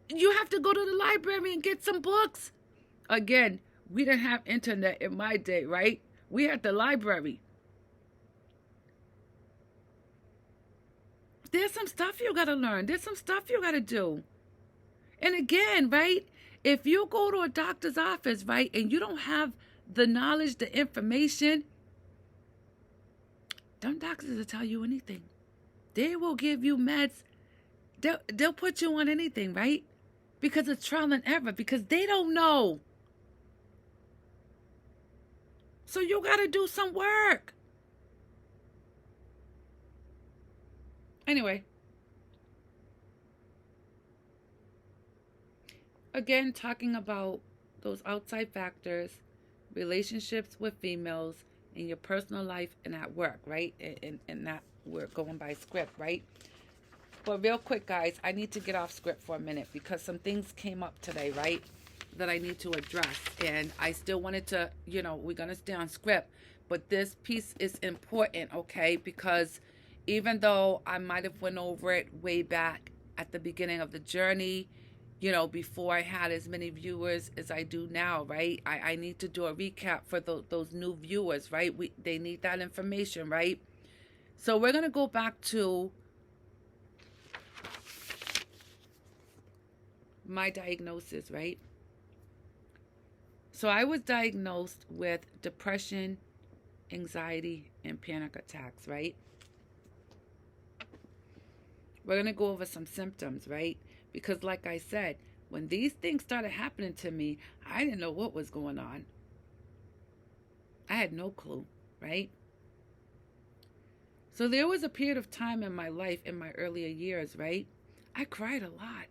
You have to go to the library and get some books. Again, we didn't have internet in my day, right? We had the library. There's some stuff you got to learn. There's some stuff you got to do. And again, right, if you go to a doctor's office, right, and you don't have the knowledge, the information, them doctors will tell you anything. They will give you meds. They'll put you on anything, right? Because it's trial and error, because they don't know. So you got to do some work. Anyway. Again, talking about those outside factors, relationships with females in your personal life and at work, right? And that we're going by script, right? But real quick, guys, I need to get off script for a minute because some things came up today, right, that I need to address. And I still wanted to, we're going to stay on script. But this piece is important, okay? Because even though I might have went over it way back at the beginning of the journey, before I had as many viewers as I do now, right? I need to do a recap for those new viewers, right? They need that information, right? So we're going to go back to my diagnosis, right? So I was diagnosed with depression, anxiety, and panic attacks, right? We're going to go over some symptoms, right? Because like I said, when these things started happening to me, I didn't know what was going on. I had no clue, right? So there was a period of time in my life, in my earlier years, right? I cried a lot.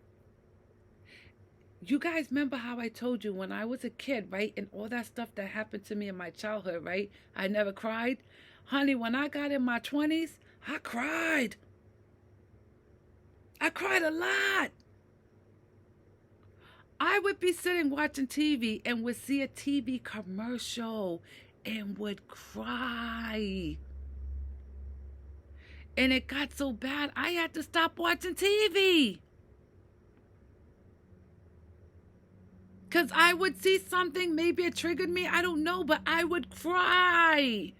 You guys remember how I told you when I was a kid, right? And all that stuff that happened to me in my childhood, right? I never cried. Honey, when I got in my 20s, I cried. I cried a lot. I would be sitting watching TV and would see a TV commercial and would cry. And it got so bad, I had to stop watching TV. Because I would see something, maybe it triggered me, I don't know, but I would cry.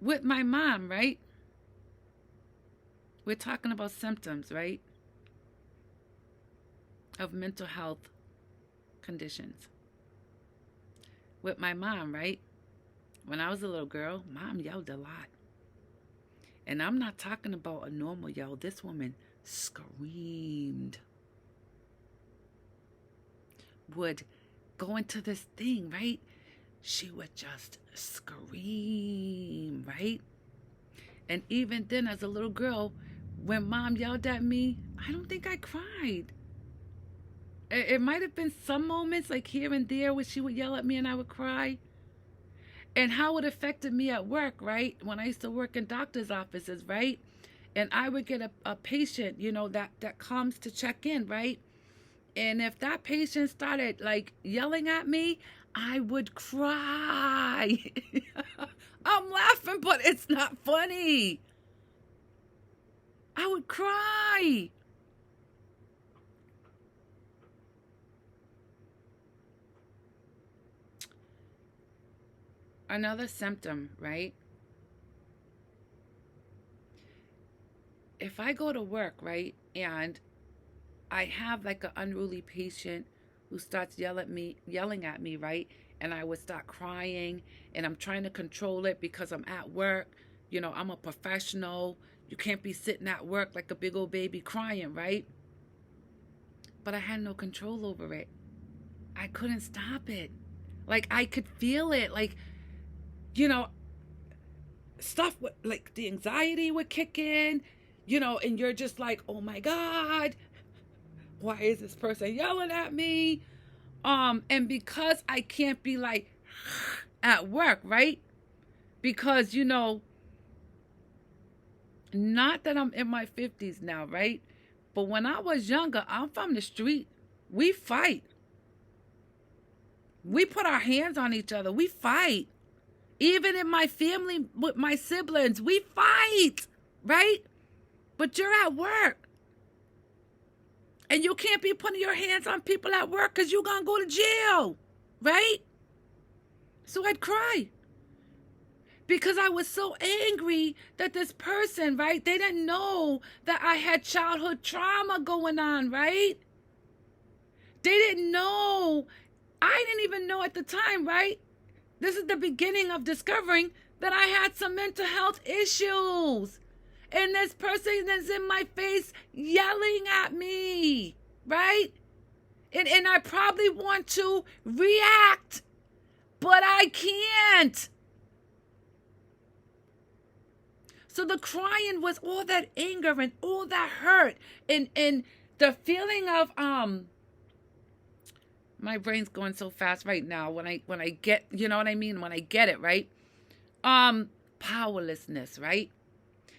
With my mom, right? We're talking about symptoms, right? Of mental health conditions. With my mom, right? When I was a little girl, Mom yelled a lot. And I'm not talking about a normal yell. This woman screamed. Would go into this thing, right? She would just scream, right? And even then, as a little girl, when Mom yelled at me, I don't think I cried. It might have been some moments, like here and there, where she would yell at me and I would cry. And how it affected me at work, right? When I used to work in doctor's offices, right? And I would get a patient, you know, that comes to check in, right? And if that patient started like yelling at me, I would cry. I'm laughing, but it's not funny. I would cry. Another symptom, right? If I go to work, right, and I have like an unruly patient who starts yelling at me, right? And I would start crying and I'm trying to control it because I'm at work. You know, I'm a professional. You can't be sitting at work like a big old baby crying, right? But I had no control over it. I couldn't stop it. Like I could feel it. Like, you know, stuff like the anxiety would kick in, you know, and you're just like, oh my God, why is this person yelling at me? And because I can't be like at work, right? Because, you know, not that I'm in my 50s now, right? But when I was younger, I'm from the street. We fight. We put our hands on each other. We fight. Even in my family, with my siblings, we fight, right? But you're at work. And you can't be putting your hands on people at work because you're going to go to jail, right? So I'd cry. Because I was so angry that this person, right, they didn't know that I had childhood trauma going on, right? They didn't know. I didn't even know at the time, right? This is the beginning of discovering that I had some mental health issues. And this person is in my face yelling at me, right? And I probably want to react, but I can't. So the crying was all that anger and all that hurt and the feeling of my brain's going so fast right now when I get, you know what I mean, when I get it, right? Powerlessness, right?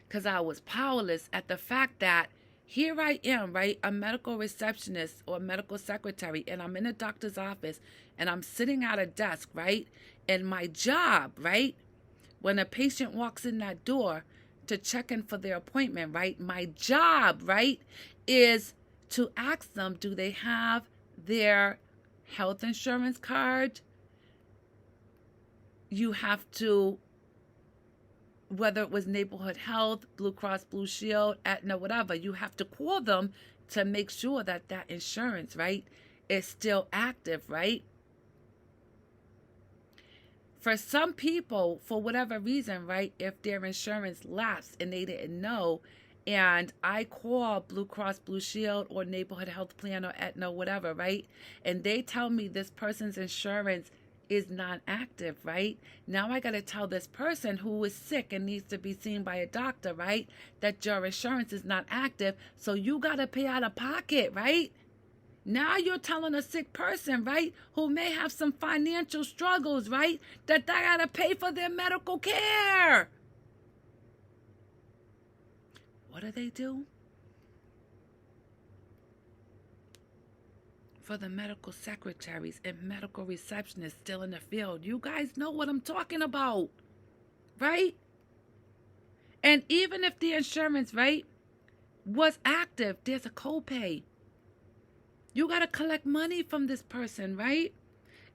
Because I was powerless at the fact that here I am, right? A medical receptionist or a medical secretary, and I'm in a doctor's office and I'm sitting at a desk, right? And my job, right? When a patient walks in that door to check in for their appointment, right? My job, right, is to ask them, do they have their health insurance card? You have to whether it was Neighborhood Health, Blue Cross Blue Shield, Aetna, whatever, you have to call them to make sure that that insurance, right, is still active, right? For some people, for whatever reason, right, if their insurance lapsed and they didn't know, and I call Blue Cross Blue Shield or Neighborhood Health Plan or Aetna, whatever, right, and they tell me this person's insurance is not active, right? Now I got to tell this person who is sick and needs to be seen by a doctor, right, that your insurance is not active, so you got to pay out of pocket, right? Now you're telling a sick person, right, who may have some financial struggles, right, that they got to pay for their medical care. What do? For the medical secretaries and medical receptionists still in the field. You guys know what I'm talking about, right? And even if the insurance, right, was active, there's a copay. You got to collect money from this person, right?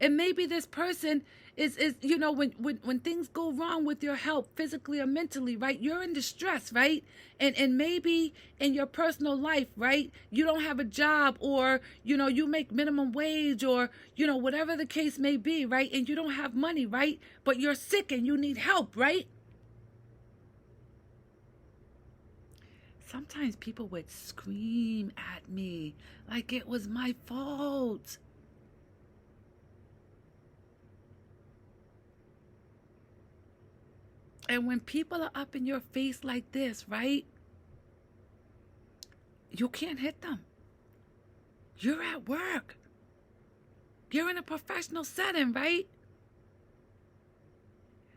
And maybe this person is you know, when things go wrong with your health, physically or mentally, right? You're in distress, right? And maybe in your personal life, right? You don't have a job, or, you know, you make minimum wage, or, you know, whatever the case may be, right? And you don't have money, right? But you're sick and you need help, right? Sometimes people would scream at me like it was my fault. And when people are up in your face like this, right, you can't hit them. You're at work. You're in a professional setting, right?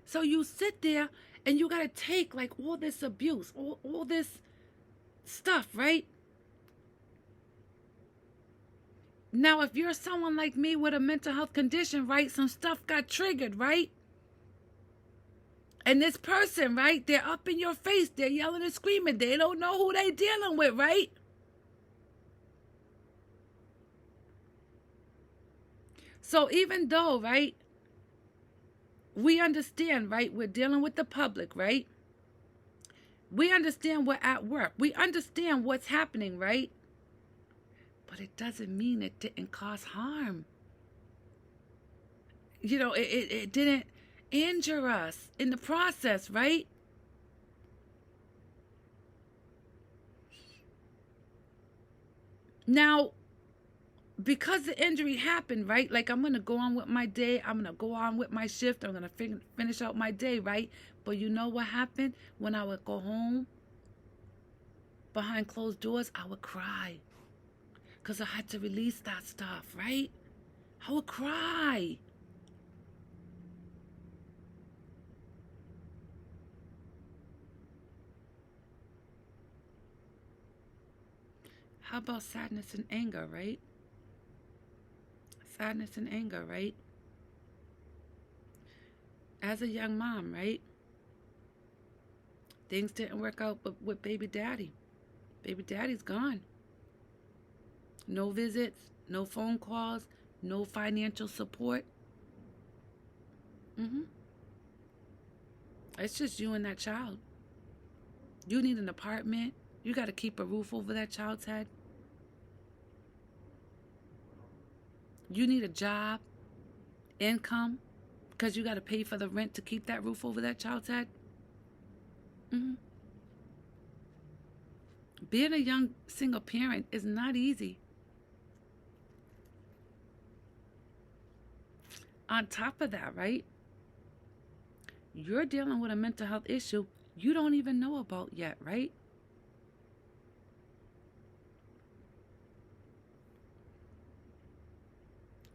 So you sit there and you got to take like all this abuse, all this stuff, right? Now, if you're someone like me with a mental health condition, right, some stuff got triggered, right? And this person, right, they're up in your face, they're yelling and screaming, they don't know who they dealing with, right? So even though, right, we understand, right, we're dealing with the public, right? We understand we're at work. We understand what's happening, right? But it doesn't mean it didn't cause harm. You know, it didn't injure us in the process, right? Now, because the injury happened, right? Like, I'm going to go on with my day. I'm going to go on with my shift. I'm going to finish out my day, right? But you know what happened? When I would go home, behind closed doors, I would cry. Because I had to release that stuff, right? I would cry. How about sadness and anger, right? Sadness and anger, right? As a young mom, right? Things didn't work out with baby daddy. Baby daddy's gone. No visits, no phone calls, no financial support. It's just you and that child. You need an apartment. You got to keep a roof over that child's head. You need a job, income, because you got to pay for the rent to keep that roof over that child's head. Being a young single parent is not easy. On top of that, right, you're dealing with a mental health issue you don't even know about yet, right?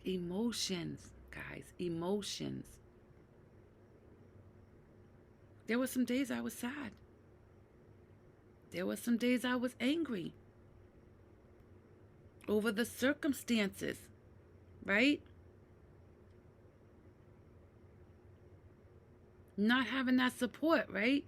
Emotions, guys, emotions. There were some days I was sad. There were some days I was angry over the circumstances, right? Not having that support, right?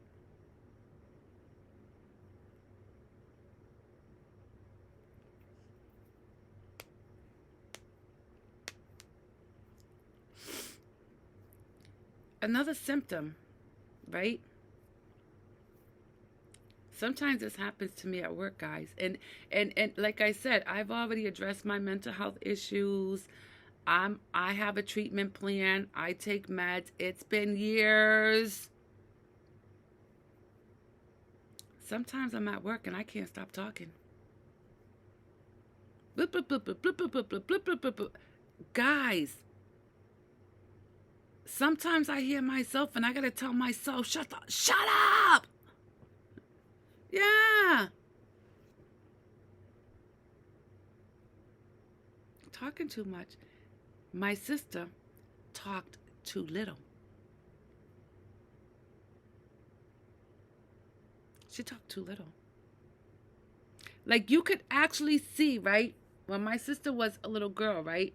Another symptom, right, Sometimes this happens to me at work, guys. And like I said, I've already addressed my mental health issues. I have a treatment plan. I take meds. It's been years. Sometimes I'm at work and I can't stop talking. Bloop, bloop, bloop, bloop, bloop, bloop, bloop, bloop, bloop, bloop, bloop. Guys, sometimes I hear myself and I gotta tell myself, shut up. Yeah. Talking too much. My sister talked too little. She talked too little. Like, you could actually see, right? When my sister was a little girl, right?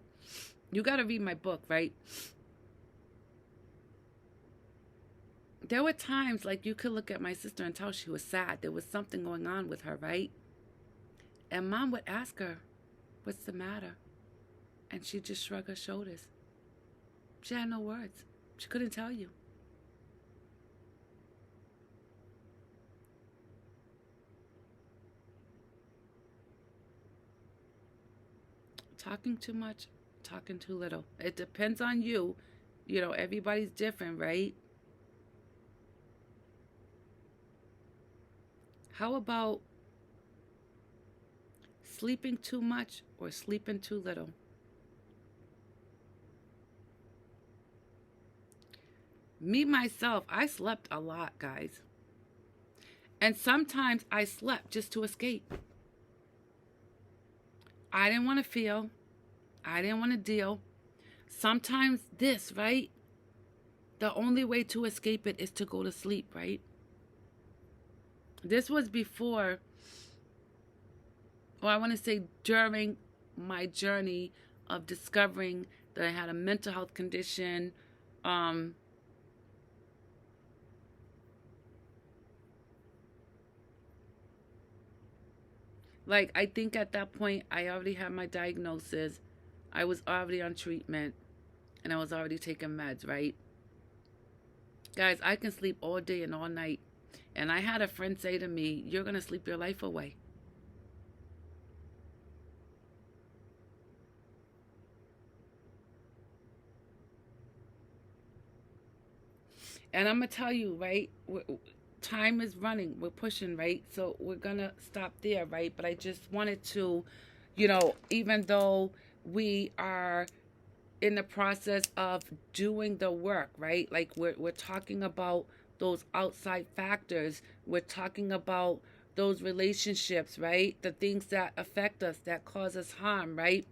You got to read my book, right? There were times, like, you could look at my sister and tell she was sad. There was something going on with her, right? And Mom would ask her, what's the matter? And she'd just shrug her shoulders. She had no words. She couldn't tell you. Talking too much, talking too little. It depends on you. You know, everybody's different, right? How about sleeping too much or sleeping too little? Me, myself, I slept a lot, guys. And sometimes I slept just to escape. I didn't want to feel. I didn't want to deal. Sometimes this, right? The only way to escape it is to go to sleep, right? This was before, or I want to say during my journey of discovering that I had a mental health condition. Like, I think at that point, I already had my diagnosis. I was already on treatment. And I was already taking meds, right? Guys, I can sleep all day and all night. And I had a friend say to me, you're going to sleep your life away. And I'm going to tell you, right? Time is running. We're pushing, right? So we're going to stop there, right? But I just wanted to, you know, even though we are in the process of doing the work, right? Like we're talking about those outside factors. We're talking about those relationships, right? The things that affect us, that cause us harm, right?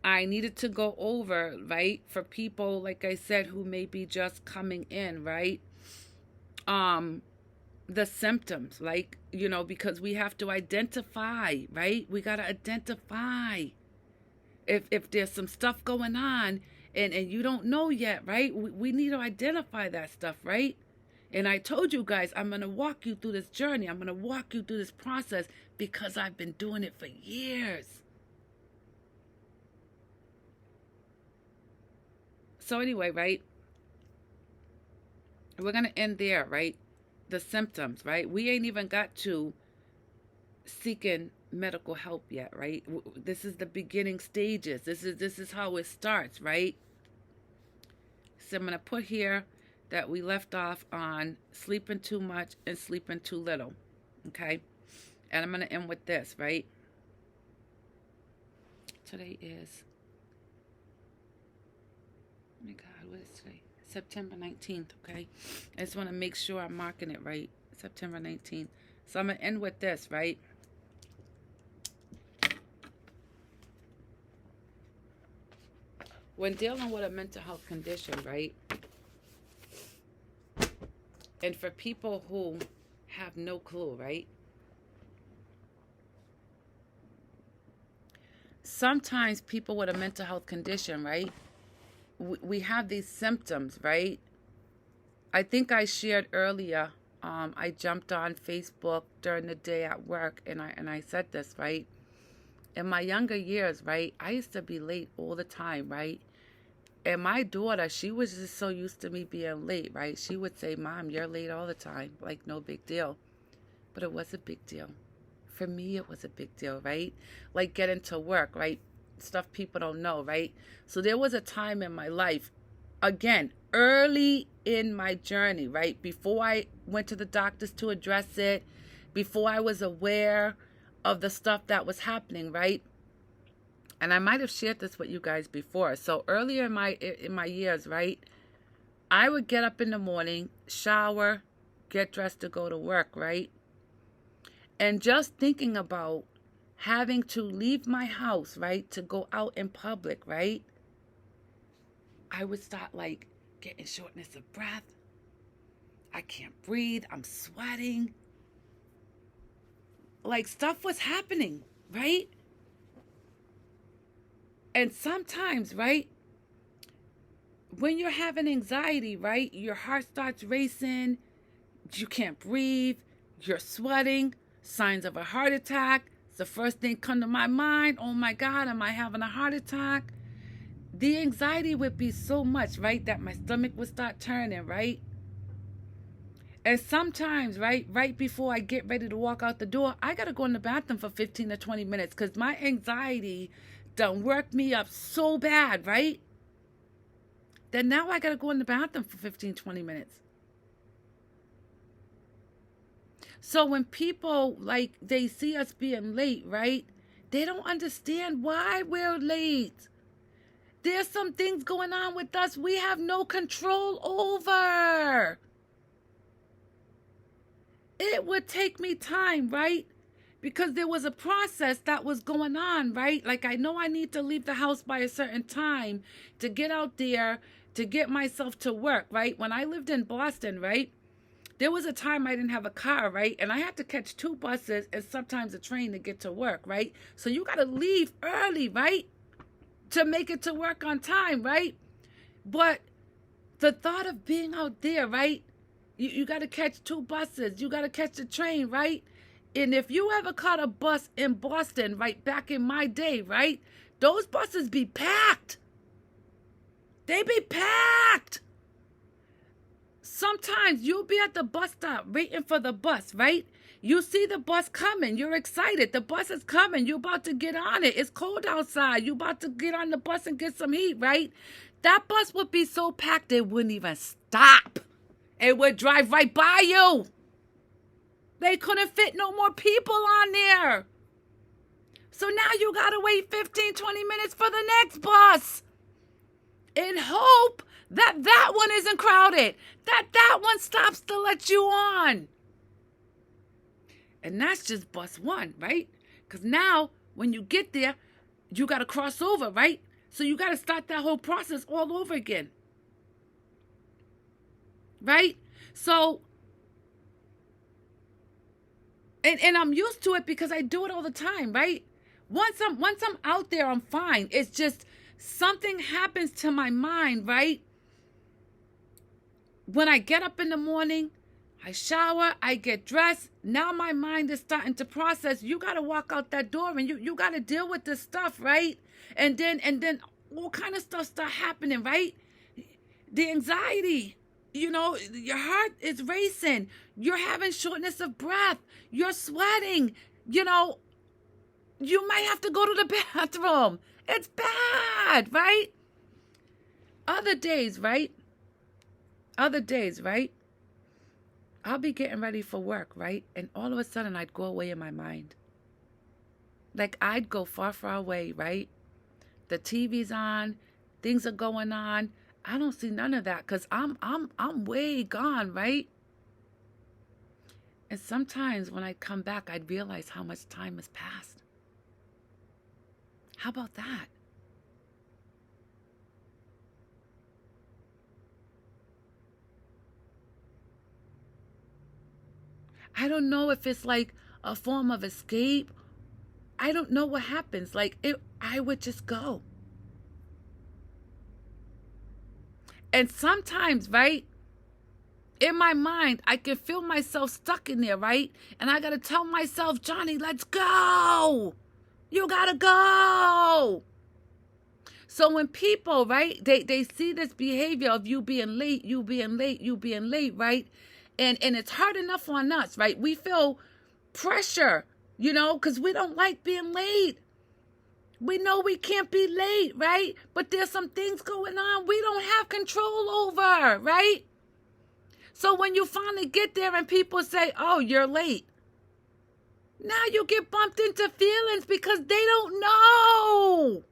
I needed to go over, right, for people, like I said, who may be just coming in, right? The symptoms, like, you know, because we have to identify, right? We got to identify if there's some stuff going on and you don't know yet, right? We need to identify that stuff, right? And I told you guys, I'm going to walk you through this journey. I'm going to walk you through this process because I've been doing it for years. So anyway, right? We're going to end there, right? The symptoms, right? We ain't even got to seeking medical help yet, right? This is the beginning stages. This is how it starts, right? So I'm going to put here that we left off on sleeping too much and sleeping too little, okay? And I'm going to end with this, right? Today is, oh my God, what is today? September 19th, okay? I just want to make sure I'm marking it right. September 19th. So I'm going to end with this, right? When dealing with a mental health condition, right? And for people who have no clue, right? Sometimes people with a mental health condition, right? We have these symptoms, right? I think I shared earlier, I jumped on Facebook during the day at work and I said this, right? In my younger years, right, I used to be late all the time, right? And my daughter, she was just so used to me being late, right? She would say, Mom, you're late all the time. Like, no big deal. But it was a big deal. For me, it was a big deal, right? Like getting to work, right? Stuff people don't know, right? So there was a time in my life, again, early in my journey, right? Before I went to the doctors to address it, before I was aware of the stuff that was happening, right? And I might have shared this with you guys before. So earlier in my years, right? I would get up in the morning, shower, get dressed to go to work, right? And just thinking about having to leave my house, right, to go out in public, right? I would start like getting shortness of breath. I can't breathe. I'm sweating. Like stuff was happening, right? And sometimes, right, when you're having anxiety, right, your heart starts racing, you can't breathe, you're sweating, signs of a heart attack. It's the first thing come to my mind. Oh my God, am I having a heart attack? The anxiety would be so much, right, that my stomach would start turning, right? And sometimes, right before I get ready to walk out the door, I got to go in the bathroom for 15 to 20 minutes because my anxiety done worked me up so bad, right? That now I got to go in the bathroom for 15, 20 minutes. So when people, like, they see us being late, right? They don't understand why we're late. There's some things going on with us we have no control over. It would take me time, right? Because there was a process that was going on, right? Like I know I need to leave the house by a certain time to get out there to get myself to work, right? When I lived in Boston, right? There was a time I didn't have a car, right? And I had to catch 2 buses and sometimes a train to get to work, right? So you got to leave early, right? To make it to work on time, right? But the thought of being out there, right? You got to catch 2 buses. You got to catch a train, right? And if you ever caught a bus in Boston, right, back in my day, right, those buses be packed. They be packed. Sometimes you'll be at the bus stop waiting for the bus, right? You see the bus coming. You're excited. The bus is coming. You're about to get on it. It's cold outside. You're about to get on the bus and get some heat, right? That bus would be so packed it wouldn't even stop. It would drive right by you. They couldn't fit no more people on there. So now you got to wait 15, 20 minutes for the next bus. In hope that one isn't crowded. That one stops to let you on. And that's just bus 1, right? Because now when you get there, you got to cross over, right? So you got to start that whole process all over again. Right? So, and I'm used to it because I do it all the time, right? Once I'm out there, I'm fine. It's just something happens to my mind, right? When I get up in the morning, I shower, I get dressed. Now my mind is starting to process. You got to walk out that door and you got to deal with this stuff, right? And then all kind of stuff start happening, right? The anxiety. You know, your heart is racing. You're having shortness of breath. You're sweating. You know, you might have to go to the bathroom. It's bad, right? Other days, right? I'll be getting ready for work, right? And all of a sudden, I'd go away in my mind. Like, I'd go far, far away, right? The TV's on. Things are going on. I don't see none of that because I'm way gone, right? And sometimes when I come back, I'd realize how much time has passed. How about that? I don't know if it's like a form of escape. I don't know what happens. Like, I would just go. And sometimes, right, in my mind, I can feel myself stuck in there, right? And I got to tell myself, Johnny, let's go. You got to go. So when people, right, they see this behavior of you being late, right? And it's hard enough on us, right? We feel pressure, because we don't like being late. We know we can't be late, right? But there's some things going on we don't have control over, right? So when you finally get there and people say, oh, you're late, now you get bumped into feelings because they don't know.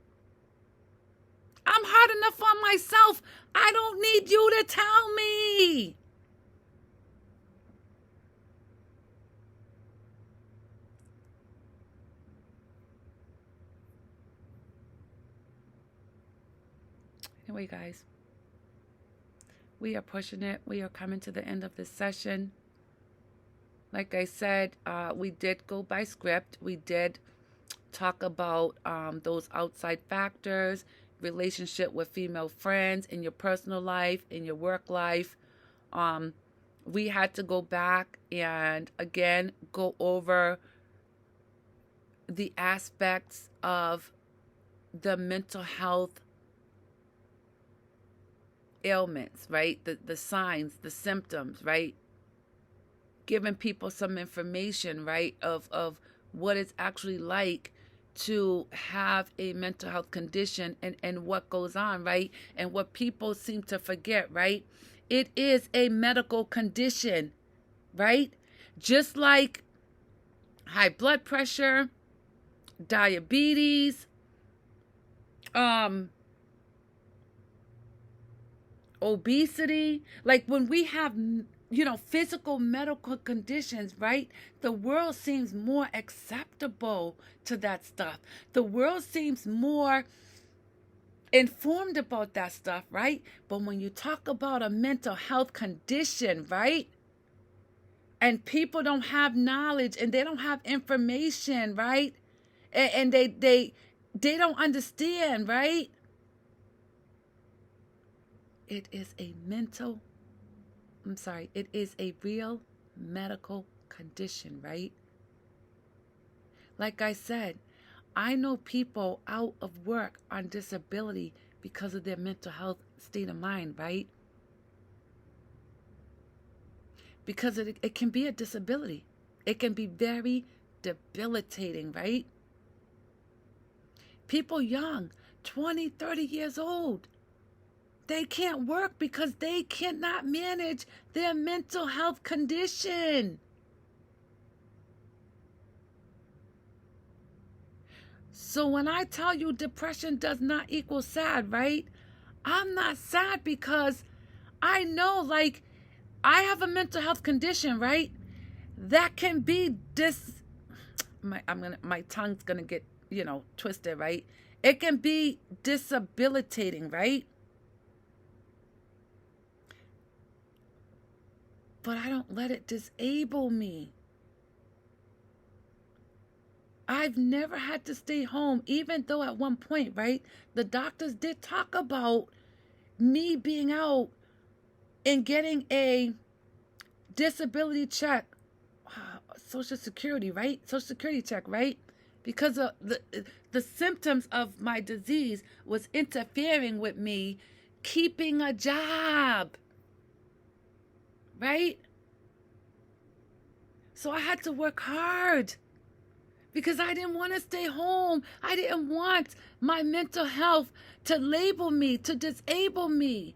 I'm hard enough on myself. I don't need you to tell me. Anyway, guys, we are pushing it. We are coming to the end of this session. Like I said, we did go by script. We did talk about those outside factors, relationship with female friends, in your personal life, in your work life. We had to go back and, again, go over the aspects of the mental health ailments, right? The signs, the symptoms, right? Giving people some information, right, of what it's actually like to have a mental health condition and what goes on, right? And what people seem to forget, right? It is a medical condition, right? Just like high blood pressure, diabetes, obesity. Like when we have, physical medical conditions, right? The world seems more acceptable to that stuff. The world seems more informed about that stuff, right? But when you talk about a mental health condition, right? And people don't have knowledge and they don't have information, right? And they don't understand, right? It is a real medical condition, right? Like I said, I know people out of work on disability because of their mental health state of mind, right? Because it can be a disability. It can be very debilitating, right? People young, 20, 30 years old, they can't work because they cannot manage their mental health condition. So when I tell you depression does not equal sad, right? I'm not sad because I know, like, I have a mental health condition, right? That can be my tongue's gonna get, twisted, right? It can be disabilitating, right? But I don't let it disable me. I've never had to stay home, even though at one point, right, the doctors did talk about me being out and getting a disability check, Social Security, right? Social Security check, right? Because of the symptoms of my disease was interfering with me keeping a job. Right? So I had to work hard because I didn't want to stay home. I didn't want my mental health to label me, to disable me.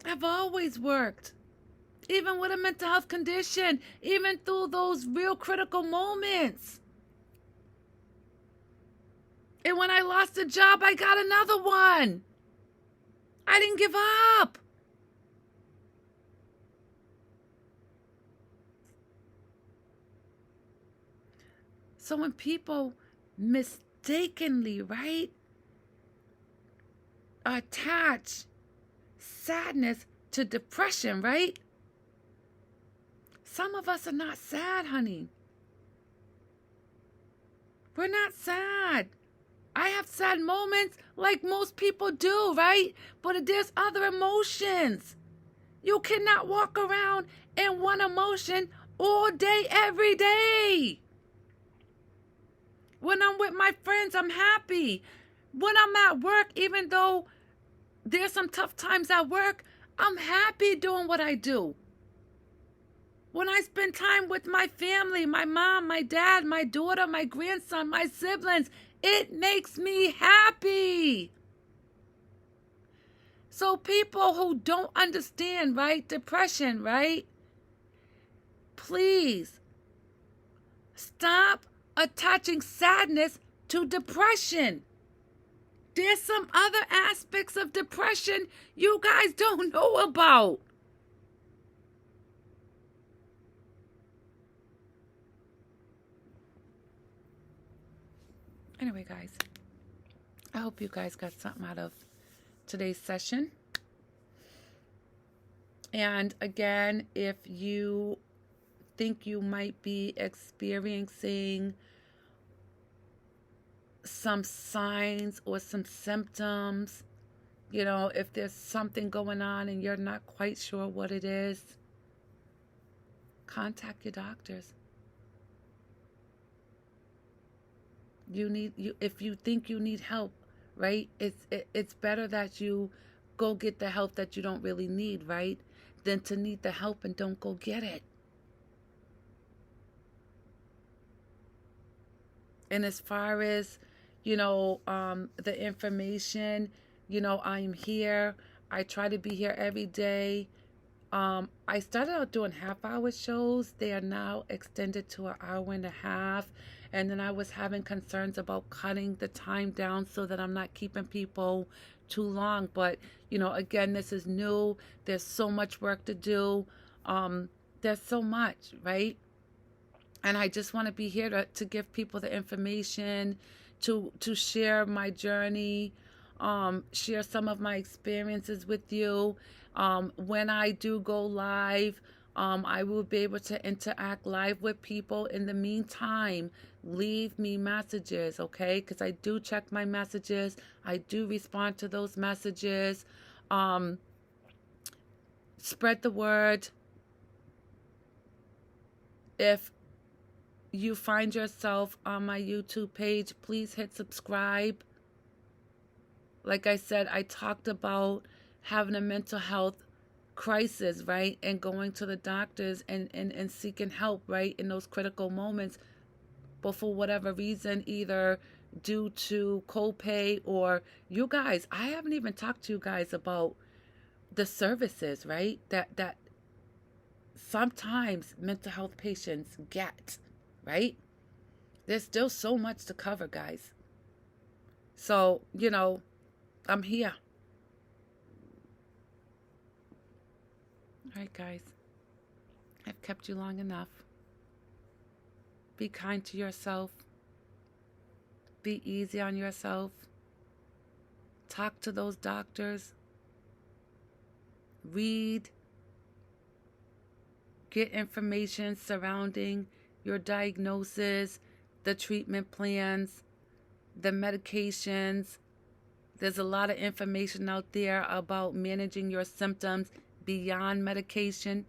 I've always worked, even with a mental health condition, even through those real critical moments. And when I lost a job, I got another one. I didn't give up. So when people mistakenly, right, attach sadness to depression, right? Some of us are not sad, honey. We're not sad. I have sad moments like most people do, right? But there's other emotions. You cannot walk around in one emotion all day, every day. When I'm with my friends, I'm happy. When I'm at work, even though there's some tough times at work, I'm happy doing what I do. When I spend time with my family, my mom, my dad, my daughter, my grandson, my siblings, it makes me happy. So people who don't understand, right, depression, right, please stop attaching sadness to depression. There's some other aspects of depression you guys don't know about. Anyway, guys, I hope you guys got something out of today's session. And again, if you think you might be experiencing some signs or some symptoms, if there's something going on and you're not quite sure what it is, contact your doctors. If you think you need help, right? It's better that you go get the help that you don't really need, right? Than to need the help and don't go get it. And as far as, the information, I'm here. I try to be here every day. I started out doing half-hour shows. They are now extended to an hour and a half. And then I was having concerns about cutting the time down so that I'm not keeping people too long. But, again, this is new. There's so much work to do. There's so much, right? And I just want to be here to give people the information, to share my journey, share some of my experiences with you. When I do go live, I will be able to interact live with people. In the meantime, leave me messages, okay? Because I do check my messages. I do respond to those messages. Spread the word. If you find yourself on my YouTube page, please hit subscribe. Like I said, I talked about having a mental health crisis, right? And going to the doctors and seeking help, right? In those critical moments. But for whatever reason, either due to copay or you guys, I haven't even talked to you guys about the services, right? That sometimes mental health patients get, right? There's still so much to cover, guys. So, I'm here. All right, guys. I've kept you long enough. Be kind to yourself. Be easy on yourself. Talk to those doctors. Read. Get information surrounding your diagnosis, the treatment plans, the medications. There's a lot of information out there about managing your symptoms beyond medication.